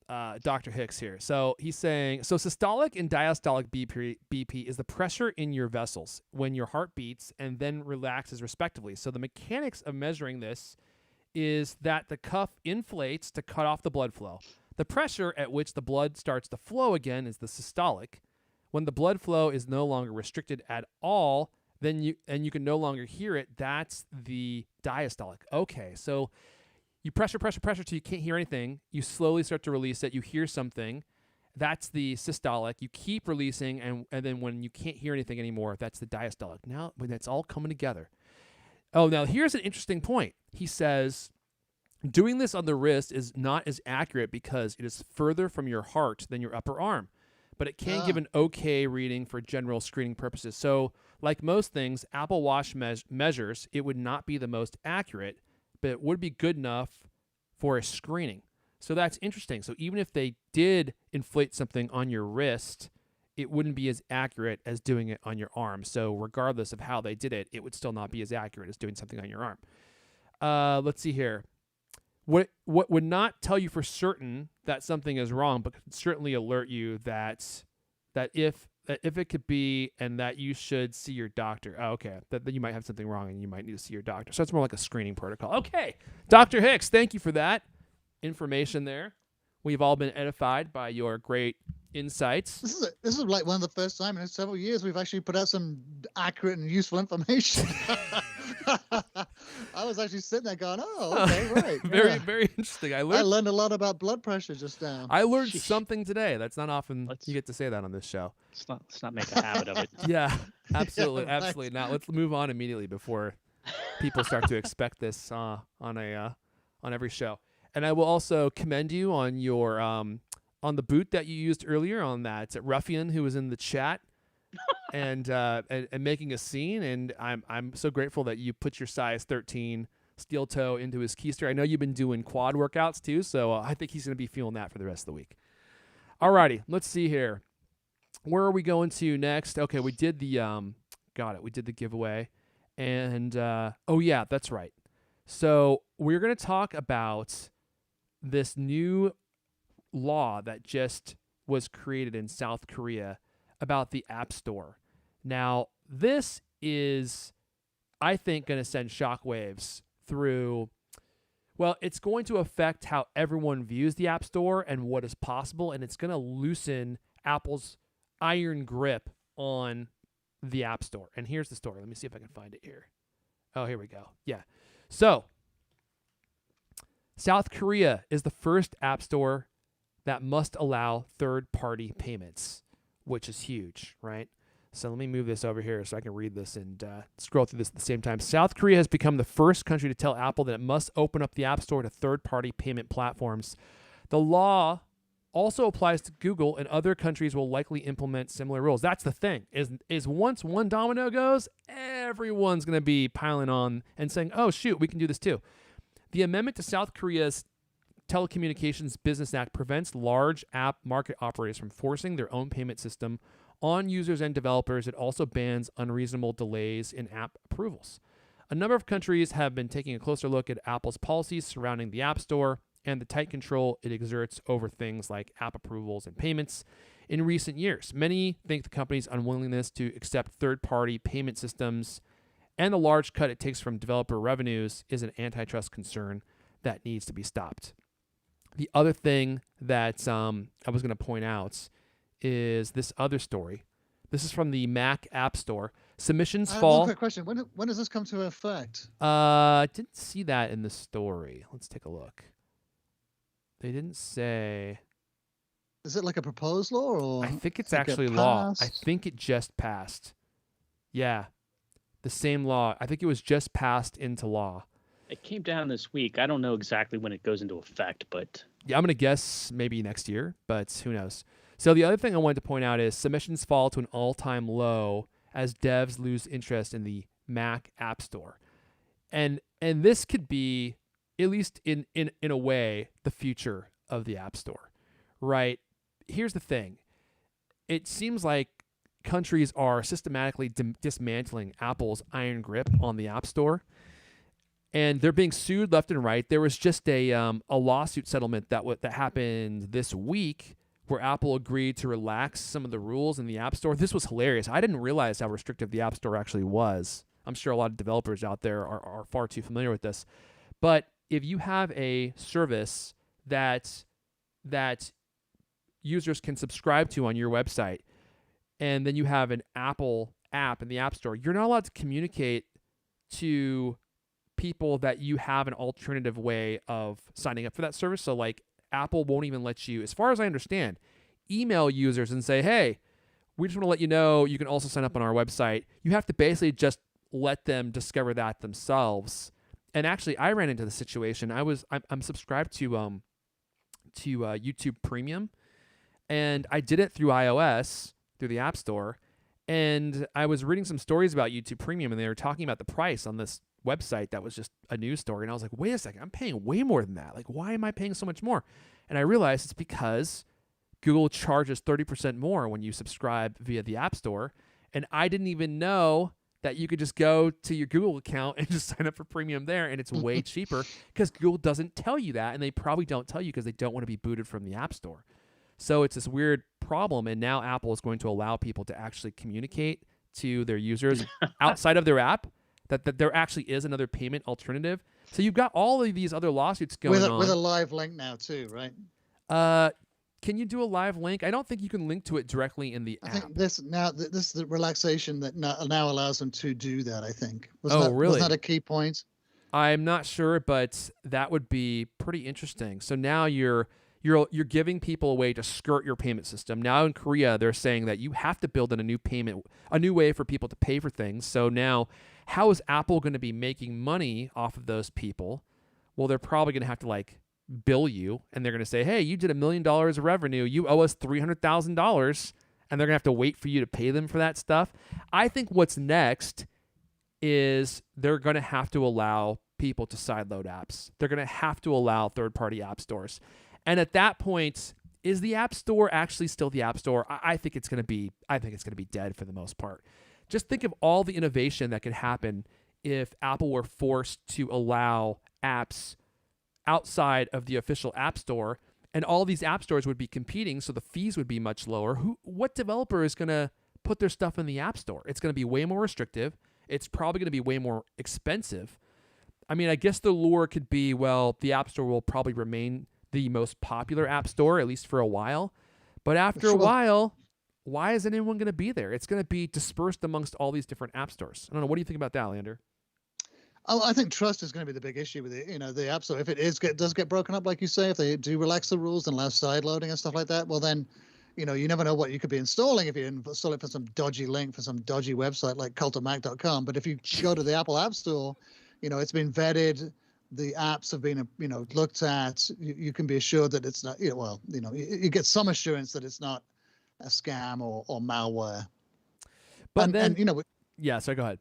Dr. Hicks here. So he's saying, systolic and diastolic BP is the pressure in your vessels when your heart beats and then relaxes respectively. So the mechanics of measuring this is that the cuff inflates to cut off the blood flow. The pressure at which the blood starts to flow again is the systolic. When the blood flow is no longer restricted at all, then you can no longer hear it. That's the diastolic. Okay, so you pressure till you can't hear anything. You slowly start to release it. You hear something. That's the systolic. You keep releasing, and then when you can't hear anything anymore, that's the diastolic. Now, when it's all coming together. Oh, now here's an interesting point. He says, doing this on the wrist is not as accurate because it is further from your heart than your upper arm, but it can give an okay reading for general screening purposes. So, like most things, Apple Watch measures, it would not be the most accurate, but it would be good enough for a screening. So that's interesting. So even if they did inflate something on your wrist, it wouldn't be as accurate as doing it on your arm. So regardless of how they did it, it would still not be as accurate as doing something on your arm. Let's see here. What would not tell you for certain that something is wrong, but could certainly alert you that if it could be, and that you should see your doctor. Oh, okay. That you might have something wrong and you might need to see your doctor. So it's more like a screening protocol. Okay. Dr. Hicks, thank you for that information there. We've all been edified by your great insights. This is like one of the first time in several years we've actually put out some accurate and useful information. I was actually sitting there going, "Oh, okay, right." Very interesting. I learned a lot about blood pressure just now. I learned something today. That's not often you get to say that on this show. Let's not make a habit of it. Yeah, absolutely, Yeah, right. absolutely. Now let's move on immediately before people start to expect this on every show. And I will also commend you on your on the boot that you used earlier on that ruffian who was in the chat and making a scene. And I'm so grateful that you put your size 13 steel toe into his keister. I know you've been doing quad workouts too, so I think he's going to be feeling that for the rest of the week. Alrighty, let's see here. Where are we going to next? Okay, we did the we did the giveaway, and oh yeah, that's right. So we're going to talk about this new law that just was created in South Korea about the App Store. Now, this is, I think, going to send shockwaves through. Well, it's going to affect how everyone views the App Store and what is possible, and it's going to loosen Apple's iron grip on the App Store. And here's the story. Let me see if I can find it here. Oh, here we go. Yeah. So, South Korea is the first App Store that must allow third-party payments, which is huge, right? So let me move this over here so I can read this and scroll through this at the same time. South Korea has become the first country to tell Apple that it must open up the App Store to third-party payment platforms. The law also applies to Google, and other countries will likely implement similar rules. That's the thing, is once one domino goes, everyone's going to be piling on and saying, oh, shoot, we can do this too. The amendment to South Korea's Telecommunications Business Act prevents large app market operators from forcing their own payment system on users and developers. It also bans unreasonable delays in app approvals. A number of countries have been taking a closer look at Apple's policies surrounding the App Store and the tight control it exerts over things like app approvals and payments in recent years. Many think the company's unwillingness to accept third-party payment systems and the large cut it takes from developer revenues is an antitrust concern that needs to be stopped. The other thing that I was going to point out is this other story. This is from the Mac App Store. Submissions fall. One quick question. When does this come to effect? Didn't see that in the story. Let's take a look. They didn't say. Is it like a proposed law, or I think it's like actually it law. passed? I think it just passed. Yeah. The same law. I think it was just passed into law. It came down this week. I don't know exactly when it goes into effect, but Yeah, I'm going to guess maybe next year, but who knows. So the other thing I wanted to point out is submissions fall to an all-time low as devs lose interest in the Mac App Store. And this could be, at least in a way, the future of the App Store, right? Here's the thing. It seems like countries are systematically dismantling Apple's iron grip on the App Store, and they're being sued left and right. There was just a lawsuit settlement that happened this week where Apple agreed to relax some of the rules in the App Store. This was hilarious. I didn't realize how restrictive the App Store actually was. I'm sure a lot of developers out there are far too familiar with this. But if you have a service that users can subscribe to on your website, and then you have an Apple app in the App Store, you're not allowed to communicate to people that you have an alternative way of signing up for that service. So like Apple won't even let you, as far as I understand, email users and say, hey, we just want to let you know you can also sign up on our website. You have to basically just let them discover that themselves. And actually, I ran into the situation. I'm subscribed to YouTube Premium, and I did it through iOS through the App Store. And I was reading some stories about YouTube Premium, and they were talking about the price on this website that was just a news story. And I was like, wait a second, I'm paying way more than that. Like, why am I paying so much more? And I realized it's because Google charges 30% more when you subscribe via the App Store. And I didn't even know that you could just go to your Google account and just sign up for premium there, and it's way cheaper because Google doesn't tell you that, and they probably don't tell you because they don't want to be booted from the App Store. So it's this weird problem, and now Apple is going to allow people to actually communicate to their users outside of their app that there actually is another payment alternative. So you've got all of these other lawsuits going on. With a live link now too, right? Can you do a live link? I don't think you can link to it directly in the app. I think this is the relaxation that now allows them to do that, I think. Really? Was that a key point? I'm not sure, but that would be pretty interesting. So now you're giving people a way to skirt your payment system. Now in Korea, they're saying that you have to build in a new way for people to pay for things. So now, how is Apple going to be making money off of those people? Well, they're probably going to have to like bill you, and they're going to say, hey, you did $1 million of revenue. You owe us $300,000, and they're going to have to wait for you to pay them for that stuff. I think what's next is they're going to have to allow people to sideload apps. They're going to have to allow third-party app stores. And at that point, is the App Store actually still the App Store? I think it's going to be dead for the most part. Just think of all the innovation that could happen if Apple were forced to allow apps outside of the official App Store, and all these app stores would be competing, so the fees would be much lower. What developer is going to put their stuff in the App Store? It's going to be way more restrictive. It's probably going to be way more expensive. I mean, I guess the lure could be, well, the App Store will probably remain the most popular app store, at least for a while. But after a while, why is anyone going to be there? It's going to be dispersed amongst all these different app stores. I don't know. What do you think about that, Leander? Oh, I think trust is going to be the big issue with it. The App Store. If it does get broken up, like you say, if they do relax the rules and allow side loading and stuff like that, well then, you never know what you could be installing if you install it for some dodgy link for some dodgy website like cultofmac.com. But if you go to the Apple App Store, it's been vetted. The apps have been, looked at. You can be assured that it's not. You get some assurance that it's not a scam or malware. But yeah. So go ahead.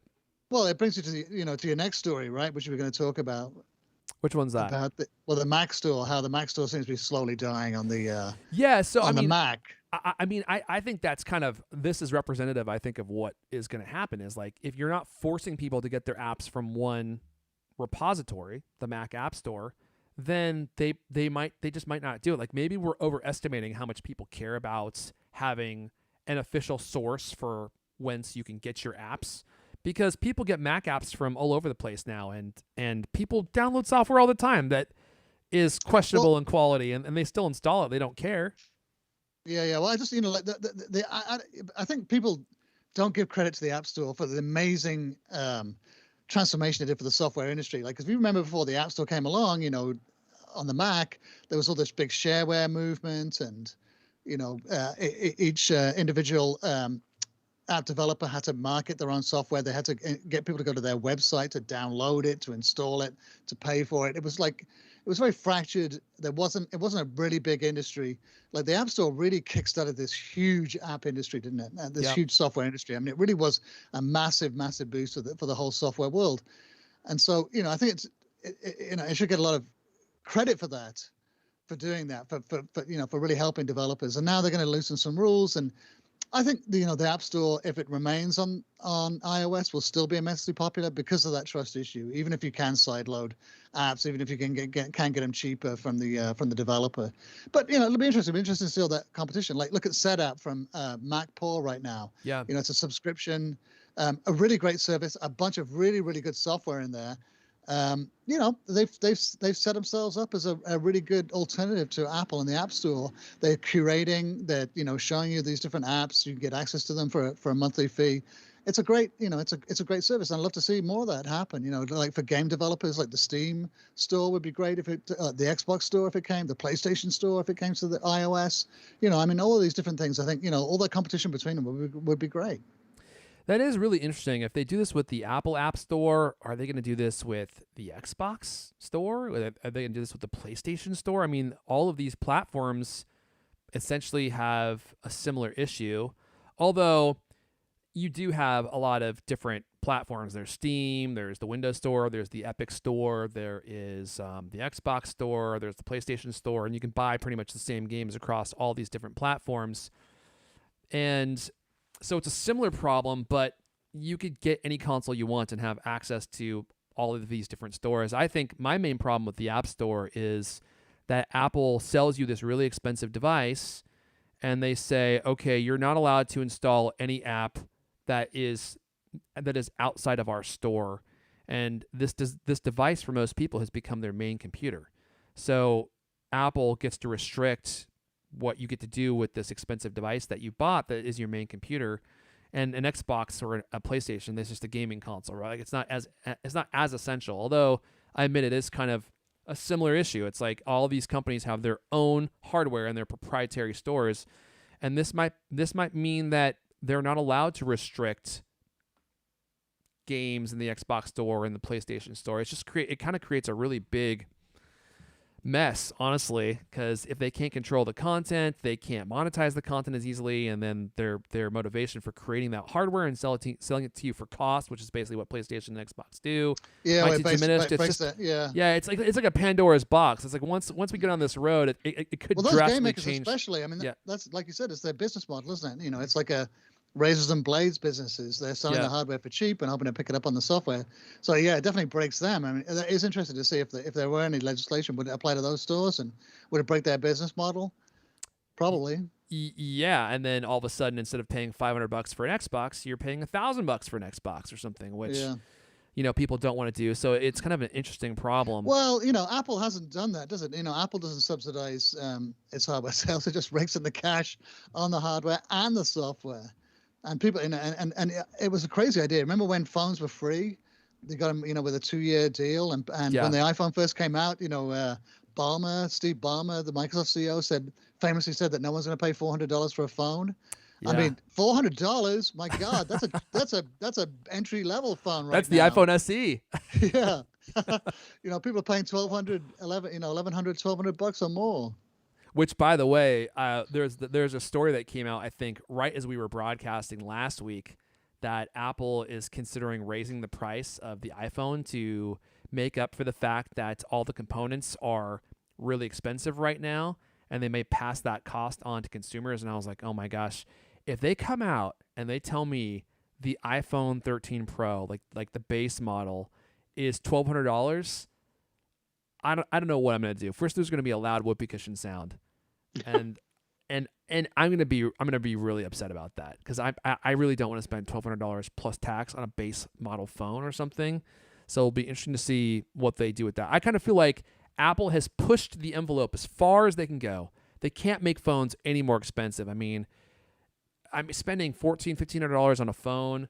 Well, it brings you to to your next story, right? Which we're going to talk about. Which one's that? About the Mac Store. How the Mac Store seems to be slowly dying on the the Mac. I think that's this is representative. I think of what is going to happen is like if you're not forcing people to get their apps from one repository, the Mac App Store, then they just might not do it. Like maybe we're overestimating how much people care about having an official source for whence you can get your apps. Because people get Mac apps from all over the place now, and people download software all the time that is questionable in quality, and they still install it. They don't care. Yeah. Well, I just I think people don't give credit to the App Store for the amazing transformation it did for the software industry. Like, if you remember before the App Store came along, on the Mac, there was all this big shareware movement, and each individual app developer had to market their own software. They had to get people to go to their website to download it, to install it, to pay for it. It was very fractured. It wasn't a really big industry. Like the App Store really kickstarted this huge app industry, didn't it? And this huge software industry. I mean, it really was a massive, massive boost for the whole software world. And so, I think it should get a lot of credit for that, for doing that, for really helping developers. And now they're going to loosen some rules. And I think the App Store, if it remains on iOS, will still be immensely popular because of that trust issue. Even if you can sideload apps, even if you can get them cheaper from the developer. But it'll be interesting. It'll be interesting to see all that competition. Like look at SetApp from MacPaw right now. Yeah. It's a subscription, a really great service, a bunch of really, really good software in there. they've set themselves up as a really good alternative to Apple in the App Store. They're curating, they're showing you these different apps. You can get access to them for a monthly fee. It's a great, it's a great service. And I'd love to see more of that happen. Like for game developers, like the Steam store would be great if it, the Xbox store if it came, the PlayStation store if it came to the iOS. All of these different things. I think all that competition between them would be great. That is really interesting. If they do this with the Apple App Store, are they going to do this with the Xbox Store? Are they going to do this with the PlayStation Store? I mean, all of these platforms essentially have a similar issue, although you do have a lot of different platforms. There's Steam, there's the Windows Store, there's the Epic Store, there is the Xbox Store, there's the PlayStation Store, and you can buy pretty much the same games across all these different platforms. And so it's a similar problem, but you could get any console you want and have access to all of these different stores. I think my main problem with the App Store is that Apple sells you this really expensive device, and they say, okay, you're not allowed to install any app that is outside of our store. And this device for most people has become their main computer. So Apple gets to restrict what you get to do with this expensive device that you bought that is your main computer. And an Xbox or a PlayStation, that's just a gaming console, right? Like it's not as essential. Although I admit it is kind of a similar issue. It's like all these companies have their own hardware and their proprietary stores, and this might mean that they're not allowed to restrict games in the Xbox store and the PlayStation store. It kind of creates a really big mess, honestly, because if they can't control the content, they can't monetize the content as easily, and then their motivation for creating that hardware and selling it to you for cost, which is basically what PlayStation and Xbox do, might be diminished. It's like a Pandora's box. It's like once we get on this road, it could those drastically game makers change. Especially, I mean, that's like you said, it's their business model, isn't it? It's like a razors and blades businesses. They're selling the hardware for cheap and hoping to pick it up on the software. So yeah, it definitely breaks them. I mean, it is interesting to see if there were any legislation would it apply to those stores, and would it break their business model? Probably. Yeah, and then all of a sudden, instead of paying $500 for an Xbox, you're paying $1,000 for an Xbox or something, which people don't want to do. So it's kind of an interesting problem. Well, Apple hasn't done that, does it? Apple doesn't subsidize its hardware sales. It just rakes in the cash on the hardware and the software. And people, and it was a crazy idea. Remember when phones were free? They got them, with a 2-year deal. And when the iPhone first came out, Steve Ballmer, the Microsoft CEO, famously said that no one's going to pay $400 for a phone. Yeah. I mean, $400. My God, that's a entry level phone right now. That's the iPhone SE. Yeah. People are paying $1,200, $1,200 or more. Which, by the way, there's a story that came out, I think, right as we were broadcasting last week, that Apple is considering raising the price of the iPhone to make up for the fact that all the components are really expensive right now, and they may pass that cost on to consumers. And I was like, oh my gosh, if they come out and they tell me the iPhone 13 Pro, like the base model, is $1,200, I don't know what I'm gonna do. First, there's gonna be a loud whoopee cushion sound, and I'm gonna be really upset about that, because I really don't want to spend $1,200 plus tax on a base model phone or something. So it'll be interesting to see what they do with that. I kind of feel like Apple has pushed the envelope as far as they can go. They can't make phones any more expensive. I mean, I'm spending $1,400, $1,500 on a phone.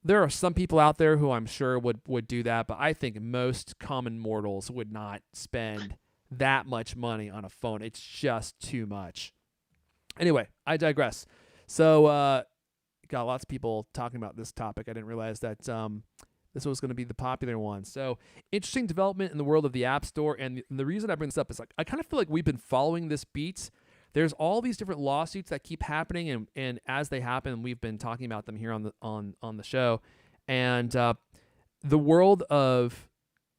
There are some people out there who I'm sure would do that, but I think most common mortals would not spend that much money on a phone. It's just too much. Anyway, I digress. So, got lots of people talking about this topic. I didn't realize that this was going to be the popular one. So, interesting development in the world of the App Store. And the reason I bring this up is I kind of feel like we've been following this beat. There's all these different lawsuits that keep happening, and as they happen, we've been talking about them here on the show. And the world of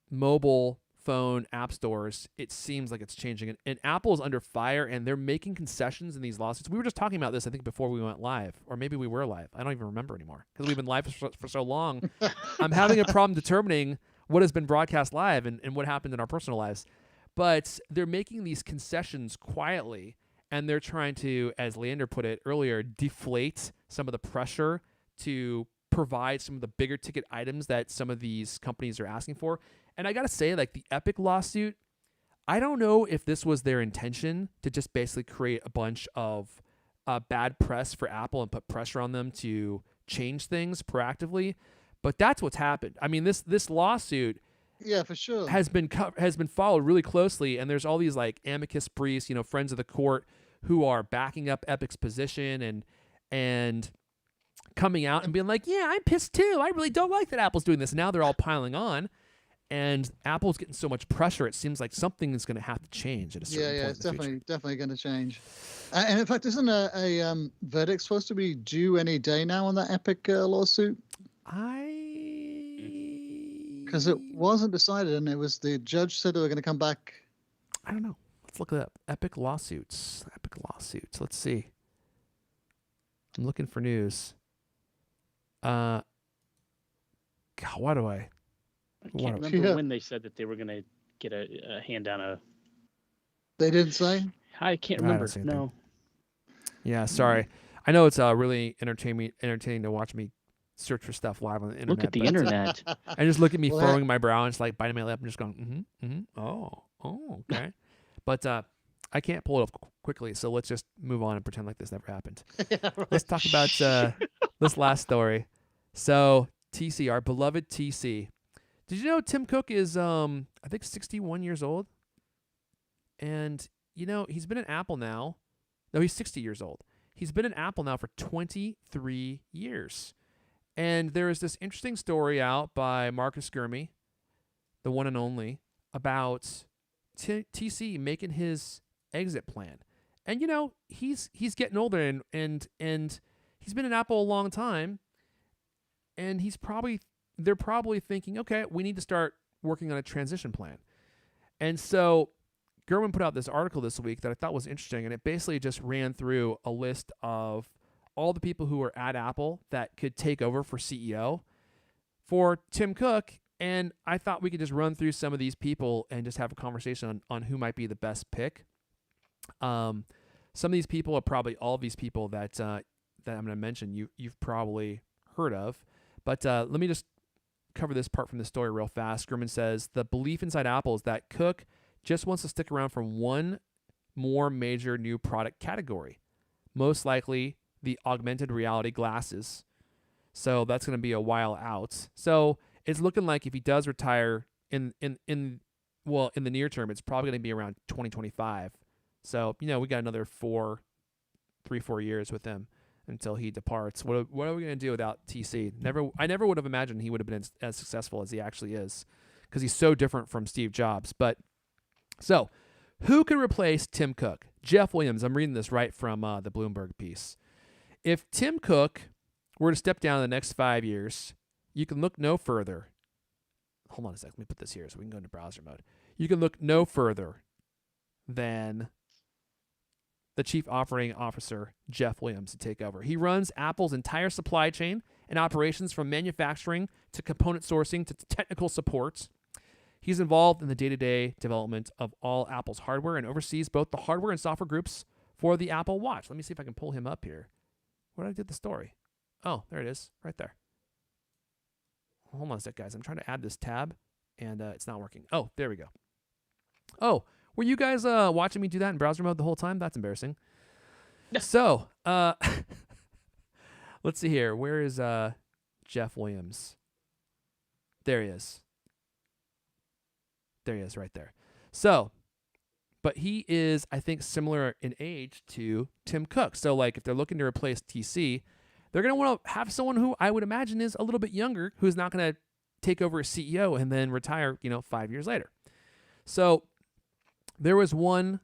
mobile phone app stores, it seems like it's changing. And Apple is under fire, and they're making concessions in these lawsuits. We were just talking about this, I think, before we went live, or maybe we were live. I don't even remember anymore, because we've been live for so long. I'm having a problem determining what has been broadcast live and what happened in our personal lives. But they're making these concessions quietly, and they're trying to, as Leander put it earlier, deflate some of the pressure to provide some of the bigger ticket items that some of these companies are asking for. And I got to say, like, the Epic lawsuit, I don't know if this was their intention to just basically create a bunch of bad press for Apple and put pressure on them to change things proactively, but that's what's happened. I mean, this lawsuit, yeah, for sure, has been followed really closely, and there's all these like amicus briefs, friends of the court who are backing up Epic's position and coming out and being like, yeah, I'm pissed too. I really don't like that Apple's doing this. And now they're all piling on, and Apple's getting so much pressure. It seems like something is going to have to change at a certain point. Yeah, it's definitely going to change. And in fact, isn't a verdict supposed to be due any day now on that Epic lawsuit? Because it wasn't decided, and it was the judge said they were going to come back. I don't know. Let's look it up. Epic lawsuits. Let's see. I'm looking for news. God, why do I? I can't remember when they said that they were going to get a hand down a. They didn't say? I can't remember. No. Yeah, sorry. I know it's really entertaining to watch me search for stuff live on the internet. Look at the internet. And just look at me furrowing my brow and just like biting my lip and just going, oh, okay. But I can't pull it up quickly, so let's just move on and pretend like this never happened. Yeah, right. Let's talk about this last story. So TC, our beloved TC. Did you know Tim Cook is, I think, 61 years old? And, he's been at Apple now. No, he's 60 years old. He's been at Apple now for 23 years. And there is this interesting story out by Marcus Gurmy, the one and only, about TC making his exit plan. And, he's getting older and he's been at Apple a long time. And they're probably thinking, okay, we need to start working on a transition plan. And so Gurman put out this article this week that I thought was interesting, and it basically just ran through a list of all the people who were at Apple that could take over for CEO for Tim Cook. And I thought we could just run through some of these people and just have a conversation on who might be the best pick. Some of these people are probably all of these people that I'm going to mention you've probably heard of. But let me just cover this part from the story real fast. Gurman says, the belief inside Apple is that Cook just wants to stick around for one more major new product category, most likely the augmented reality glasses. So that's going to be a while out. So it's looking like if he does retire in the near term, it's probably going to be around 2025. So, we got another 4 years with him until he departs. What are we going to do without TC? I never would have imagined he would have been as successful as he actually is, because he's so different from Steve Jobs. But so who could replace Tim Cook? Jeff Williams. I'm reading this right from the Bloomberg piece. If Tim Cook were to step down in the next 5 years, you can look no further. Hold on a second. Let me put this here so we can go into browser mode. You can look no further than the chief operating officer, Jeff Williams, to take over. He runs Apple's entire supply chain and operations, from manufacturing to component sourcing to technical support. He's involved in the day-to-day development of all Apple's hardware and oversees both the hardware and software groups for the Apple Watch. Let me see if I can pull him up here. Where did I do the story? Oh, there it is, right there. Hold on a sec, guys. I'm trying to add this tab, and it's not working. Oh, there we go. Oh, were you guys watching me do that in browser mode the whole time? That's embarrassing. So, let's see here. Where is Jeff Williams? There he is. There he is, right there. So, but he is, I think, similar in age to Tim Cook. So, like, if they're looking to replace TC, they're going to want to have someone who I would imagine is a little bit younger, who's not going to take over as CEO and then retire, 5 years later. So, there was one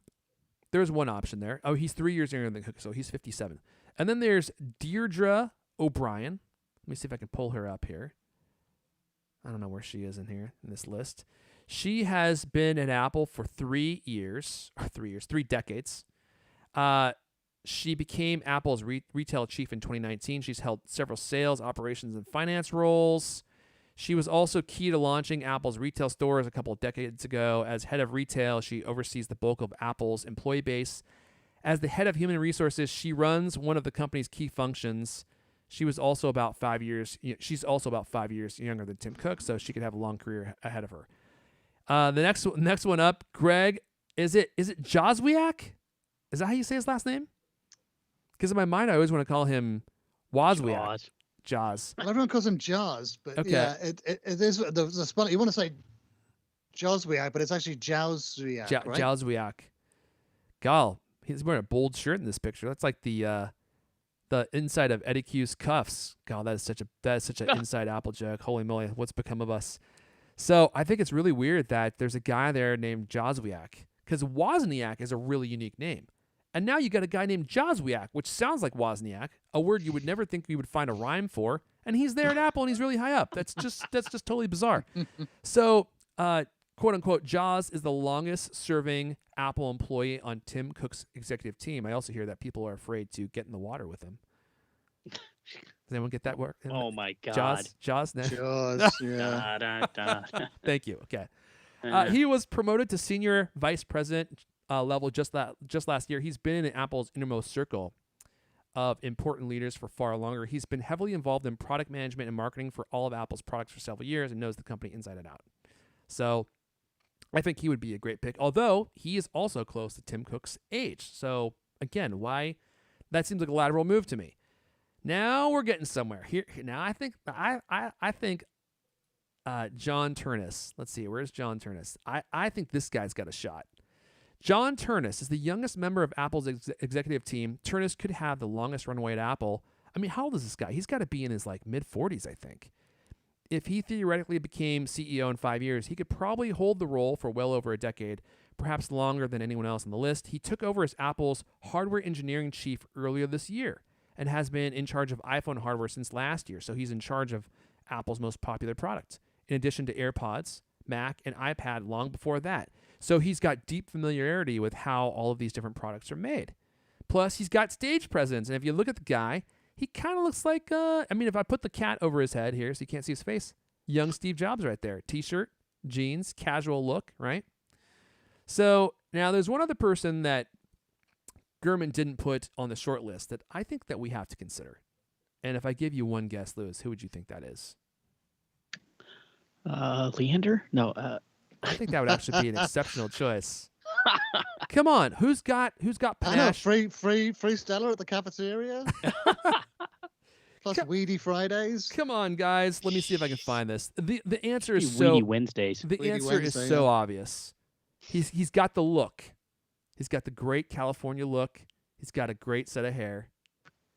option there. Oh, he's 3 years younger than Cook, so he's 57. And then there's Deirdre O'Brien. Let me see if I can pull her up here. I don't know where she is in this list. She has been at Apple for 3 decades. She became Apple's retail chief in 2019. She's held several sales, operations, and finance roles. She was also key to launching Apple's retail stores a couple of decades ago. As head of retail, she oversees the bulk of Apple's employee base. As the head of human resources, she runs one of the company's key functions. She was also about 5 years. She's also about 5 years younger than Tim Cook, so she could have a long career ahead of her. The next one up, Greg. Is it Joswiak? Is that how you say his last name? Because in my mind, I always want to call him Wozwiak. Jaws. Well, everyone calls him Jaws, but Okay. yeah, it is the spelling. You want to say Joswiak, but it's actually Jowswiak, right? Jowswiak. Gal, he's wearing a bold shirt in this picture. That's like the inside of Eddie Q's cuffs. God, that is such an inside Apple joke. Holy moly, what's become of us? So I think it's really weird that there's a guy there named Joswiak, because Wozniak is a really unique name. And now you got a guy named Joswiak, which sounds like Wozniak, a word you would never think you would find a rhyme for, and he's there at Apple and he's really high up. That's just totally bizarre. So, quote unquote, Jaws is the longest serving Apple employee on Tim Cook's executive team. I also hear that people are afraid to get in the water with him. Does anyone get that word? Oh my God. Jaws? No. Jaws, yeah. Thank you. Okay. He was promoted to senior vice president level just last year. He's been in Apple's innermost circle of important leaders for far longer. He's been heavily involved in product management and marketing for all of Apple's products for several years and knows the company inside and out. So I think he would be a great pick, although he is also close to Tim Cook's age. So again, why? That seems like a lateral move to me. Now we're getting somewhere here. Now I think John Turnus. Let's see, where's John Turnus? I think this guy's got a shot. John Turnus is the youngest member of Apple's executive team. Turnus could have the longest runway at Apple. I mean, how old is this guy? He's got to be in his mid-40s, I think. If he theoretically became CEO in 5 years, he could probably hold the role for well over a decade, perhaps longer than anyone else on the list. He took over as Apple's hardware engineering chief earlier this year and has been in charge of iPhone hardware since last year, so he's in charge of Apple's most popular product, in addition to AirPods, Mac, and iPad long before that. So he's got deep familiarity with how all of these different products are made. Plus, he's got stage presence, and if you look at the guy, he kind of looks like, if I put the cat over his head here so you can't see his face, young Steve Jobs right there. T-shirt, jeans, casual look, right? So now there's one other person that Gurman didn't put on the short list that I think that we have to consider. And if I give you one guess, Lewis, who would you think that is? Leander? No. I think that would actually be an exceptional choice. Come on, who's got panache? I know, free Stella at the cafeteria. Plus Weedy Fridays. Come on, guys. Let me see if I can find this. The answer is Weedy Wednesdays. The answer is so obvious. He's got the look. He's got the great California look. He's got a great set of hair.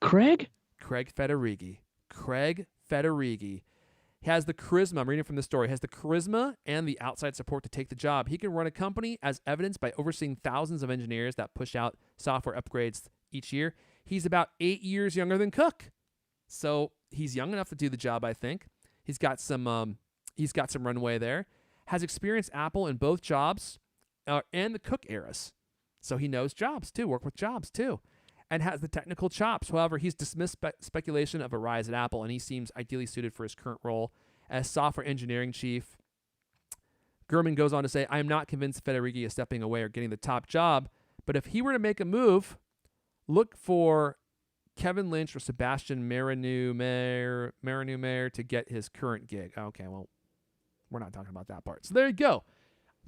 Craig Federighi. He has the charisma. I'm reading from the story. He has the charisma and the outside support to take the job. He can run a company as evidenced by overseeing thousands of engineers that push out software upgrades each year. He's about 8 years younger than Cook. So he's young enough to do the job, I think. He's got some runway there. Has experienced Apple in both Jobs and the Cook eras. So he knows Jobs too, worked with Jobs too, and has the technical chops. However, he's dismissed speculation of a rise at Apple, and he seems ideally suited for his current role as software engineering chief. Gurman goes on to say, I am not convinced Federighi is stepping away or getting the top job, but if he were to make a move, look for Kevin Lynch or Sebastian Marinoumer to get his current gig. Okay, well, we're not talking about that part. So there you go.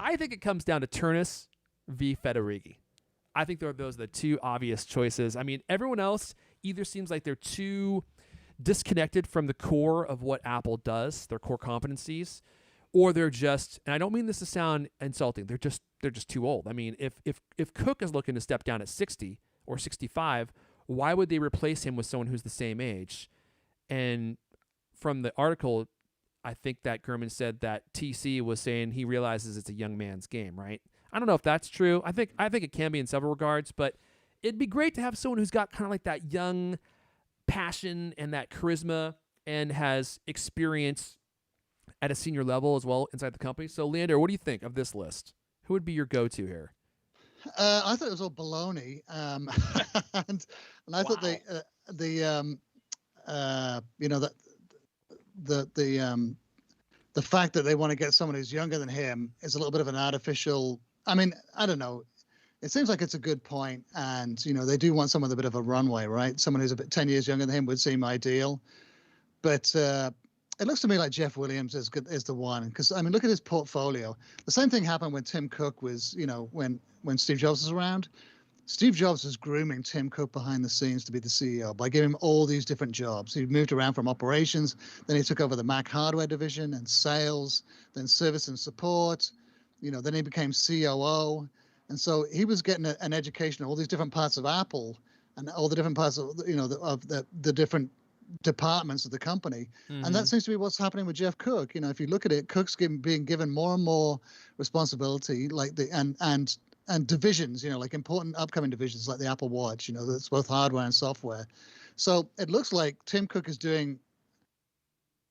I think it comes down to Turnus v. Federighi. I think those are the two obvious choices. I mean, everyone else either seems like they're too disconnected from the core of what Apple does, their core competencies, or they're just, and I don't mean this to sound insulting, they're just too old. I mean, if Cook is looking to step down at 60 or 65, why would they replace him with someone who's the same age? And from the article, I think that Gurman said that TC was saying he realizes it's a young man's game, right? I don't know if that's true. I think it can be in several regards, but it'd be great to have someone who's got kind of like that young passion and that charisma and has experience at a senior level as well inside the company. So, Leander, what do you think of this list? Who would be your go-to here? I thought it was all baloney, and I thought the fact that they want to get someone who's younger than him is a little bit of an artificial. I mean, I don't know. It seems like it's a good point, and they do want someone with a bit of a runway, right? Someone who's a bit 10 years younger than him would seem ideal, but it looks to me like Jeff Williams is the one, because I mean, look at his portfolio. The same thing happened when Tim Cook was, when Steve Jobs was around. Steve Jobs was grooming Tim Cook behind the scenes to be the CEO by giving him all these different jobs. He moved around from operations, then he took over the Mac hardware division and sales, then service and support. Then he became COO, and so he was getting an education of all these different parts of Apple and all the different parts of the different departments of the company. Mm-hmm. And that seems to be what's happening with Jeff Cook. If you look at it, Cook's being given more and more responsibility, like and divisions, like important upcoming divisions like the Apple Watch, that's both hardware and software. So it looks like Tim Cook is doing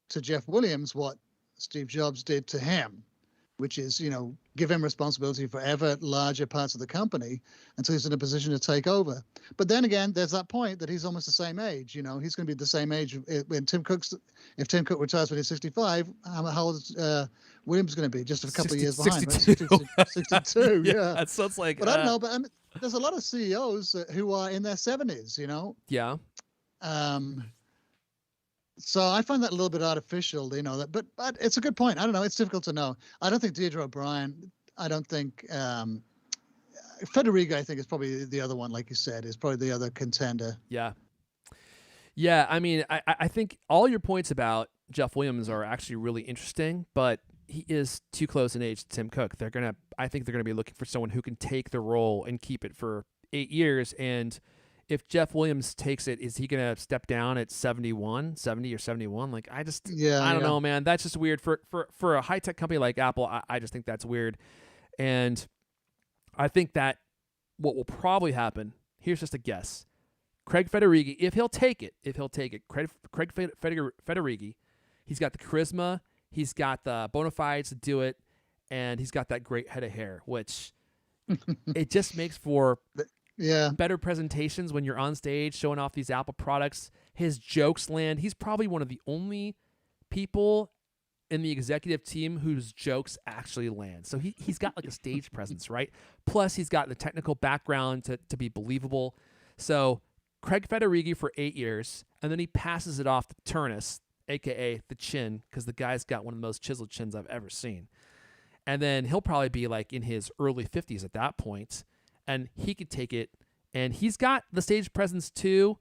to Jeff Williams what Steve Jobs did to him, which is, give him responsibility for ever larger parts of the company until he's in a position to take over. But then again, there's that point that he's almost the same age. He's going to be the same age when if Tim Cook retires when he's 65, how old is Williams going to be? Just a couple of years behind, 62. Right? 62, yeah. That sounds like... But I don't know, but there's a lot of CEOs who are in their 70s, Yeah. So I find that a little bit artificial, but it's a good point. I don't know. It's difficult to know. I don't think Deirdre O'Brien. I don't think Federiga, I think, is probably the other one, like you said, is probably the other contender. Yeah. Yeah, I mean, I think all your points about Jeff Williams are actually really interesting, but he is too close in age to Tim Cook. I think they're gonna be looking for someone who can take the role and keep it for 8 years. And if Jeff Williams takes it, is he going to step down at 70 or 71? Like, I don't know, man. That's just weird for a high-tech company like Apple. I just think that's weird. And I think that what will probably happen, here's just a guess. Craig Federighi, if he'll take it, Craig Federighi, he's got the charisma, he's got the bona fides to do it, and he's got that great head of hair, which it just makes for... better presentations when you're on stage showing off these Apple products. His jokes land. He's probably one of the only people in the executive team whose jokes actually land. So he's got like a stage presence, right? Plus he's got the technical background to be believable. So Craig Federighi for 8 years, and then he passes it off to Turnus, aka the Chin, because the guy's got one of the most chiseled chins I've ever seen. And then he'll probably be like in his early 50s at that point. And he could take it, and he's got the stage presence too.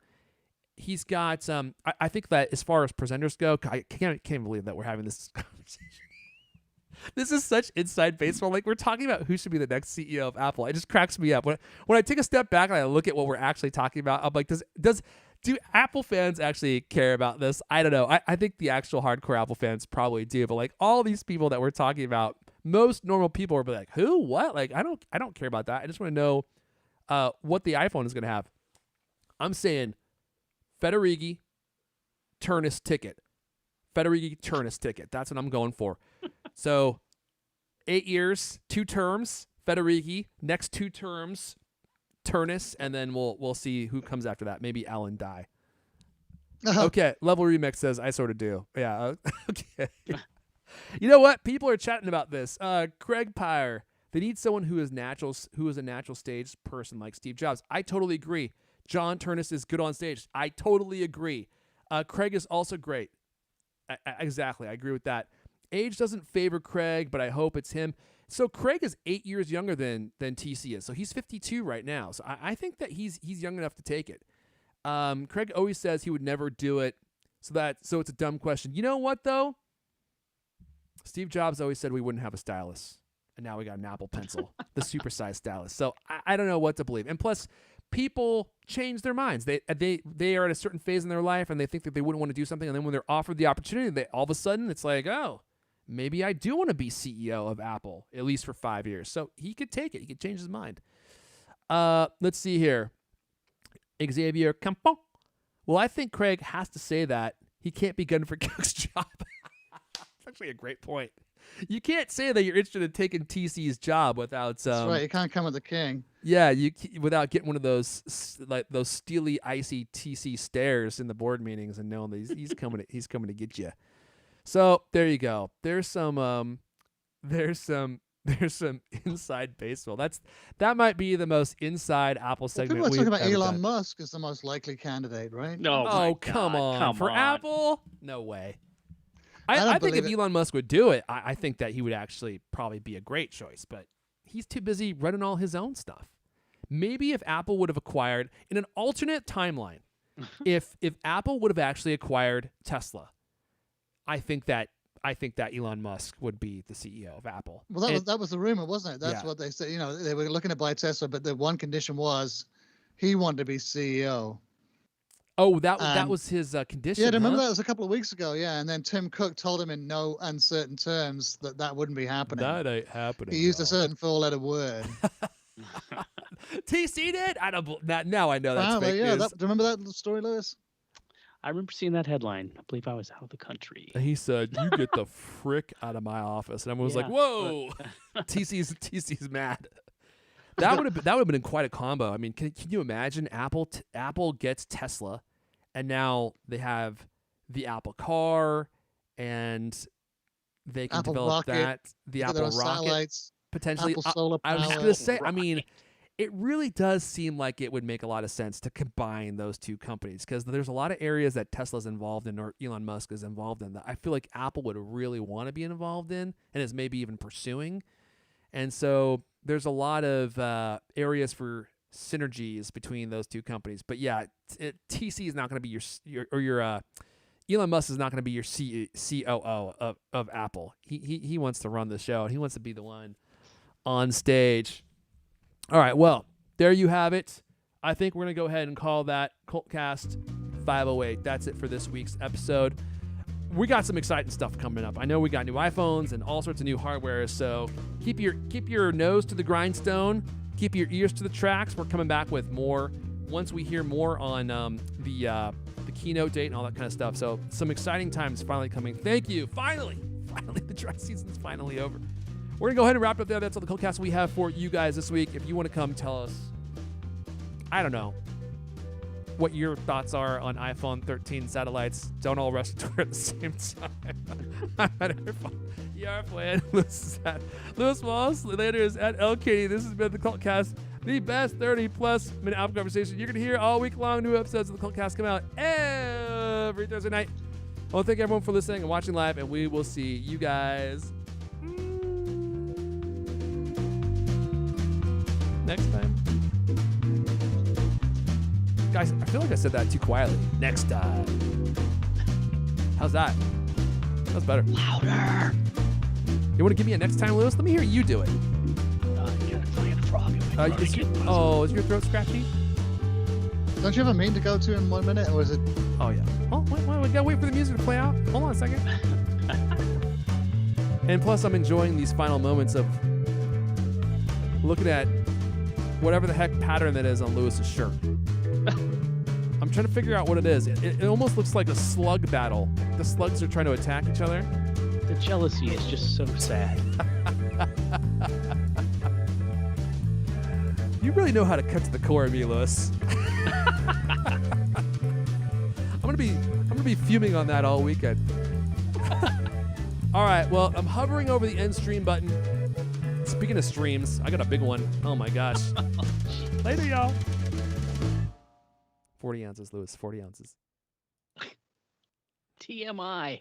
He's got I think that as far as presenters go, I can't believe that we're having this conversation. This is such inside baseball. Like, we're talking about who should be the next CEO of Apple. It just cracks me up when I take a step back and I look at what we're actually talking about. I'm like, do Apple fans actually care about this? I don't know. I think the actual hardcore Apple fans probably do, but like all these people that we're talking about, most normal people are like, who? What? Like, I don't care about that. I just want to know what the iPhone is going to have. I'm saying Federighi, Turnus ticket. Federighi, Turnus ticket. That's what I'm going for. So 8 years, 2 terms, Federighi. Next 2 terms, Turnus, and then we'll see who comes after that. Maybe Alan Dye. Okay, Level Remix says, I sort of do. Yeah, okay. You know what? People are chatting about this. Craig Pyre. They need someone who is a natural stage person like Steve Jobs. I totally agree. John Turnus is good on stage. I totally agree. Craig is also great. Exactly. I agree with that. Age doesn't favor Craig, but I hope it's him. So Craig is 8 years younger than TC is. So he's 52 right now. So I think that he's young enough to take it. Craig always says he would never do it. So it's a dumb question. You know what, though? Steve Jobs always said we wouldn't have a stylus, and now we got an Apple Pencil, the supersized stylus. So I don't know what to believe. And plus, people change their minds. They are at a certain phase in their life, and they think that they wouldn't want to do something, and then when they're offered the opportunity, all of a sudden it's like, oh, maybe I do want to be CEO of Apple, at least for 5 years. So he could take it. He could change his mind. Let's see here. Xavier Campo. Well, I think Craig has to say that. He can't be gunning for Cook's job. That's actually a great point. You can't say that you're interested in taking TC's job without. That's right. You can't come with the king. Yeah, without getting one of those steely, icy TC stares in the board meetings and knowing that he's coming to get you. So there you go. There's some inside baseball. That might be the most inside Apple segment. People are talking about Elon done. Musk as the most likely candidate, right? No. Oh, come on. For Apple? No way. I think if Elon Musk would do it, I think that he would actually probably be a great choice, but he's too busy running all his own stuff. Maybe if Apple would have acquired, in an alternate timeline, if Apple would have actually acquired Tesla, I think that Elon Musk would be the CEO of Apple. Well, that was the rumor, wasn't it? That's what they said. They were looking to buy Tesla, but the one condition was he wanted to be CEO. Oh, that was his condition. Yeah, I remember that was a couple of weeks ago. Yeah, and then Tim Cook told him in no uncertain terms that wouldn't be happening. That ain't happening. He used a certain four-letter word. TC did. I don't. Now I know that's fake news. Do you remember that story, Lewis? I remember seeing that headline. I believe I was out of the country. He said, "You get the frick out of my office," and everyone was like, "Whoa!" TC's mad. That would have been quite a combo. I mean, can you imagine Apple gets Tesla, and now they have the Apple Car, and they can Apple develop Rocket, the Apple Rocket, satellites, potentially. Apple solar I was power. just gonna say. I mean, it really does seem like it would make a lot of sense to combine those two companies, because there's a lot of areas that Tesla's involved in or Elon Musk is involved in that I feel like Apple would really want to be involved in and is maybe even pursuing. And so there's a lot of areas for synergies between those two companies. But yeah, TC is not going to be your Elon Musk is not going to be your COO of Apple. He wants to run the show, and he wants to be the one on stage. All right, well, there you have it. I think we're going to go ahead and call that CultCast 508. That's it for this week's episode. We got some exciting stuff coming up. I know we got new iPhones and all sorts of new hardware, so keep your nose to the grindstone, keep your ears to the tracks. We're coming back with more once we hear more on the keynote date and all that kind of stuff. So some exciting times finally coming. Thank you. Finally, the dry season's finally over. We're going to go ahead and wrap it up there. That's all the CultCast we have for you guys this week. If you want to come tell us, I don't know, what your thoughts are on iPhone 13 satellites, don't all rush to at the same time. I'm at Airphone. ER Plan. Lewis Wallace. Later is at LKD. This has been the CultCast, the best 30-plus minute Apple conversation you're going to hear all week long. New episodes of the CultCast come out every Thursday night. I want to thank everyone for listening and watching live, and we will see you guys next time. Guys, I feel like I said that too quietly. Next time. How's that? That's better. Louder. You want to give me a next time, Lewis? Let me hear you do it. I got a frog in my throat. Is your throat scratchy? Don't you have a meeting to go to in 1 minute, or is it? Oh, yeah. Oh, wait, we gotta wait for the music to play out. Hold on a second. And plus, I'm enjoying these final moments of looking at whatever the heck pattern that is on Lewis's shirt. I'm trying to figure out what it is. It almost looks like a slug battle. The slugs are trying to attack each other. The jealousy is just so sad. You really know how to cut to the core of me, Lewis. I'm gonna be fuming on that all weekend. All right, well, I'm hovering over the end stream button. Speaking of streams, I got a big one. Oh my gosh. Later, y'all. 40 ounces, Lewis. 40 ounces. TMI.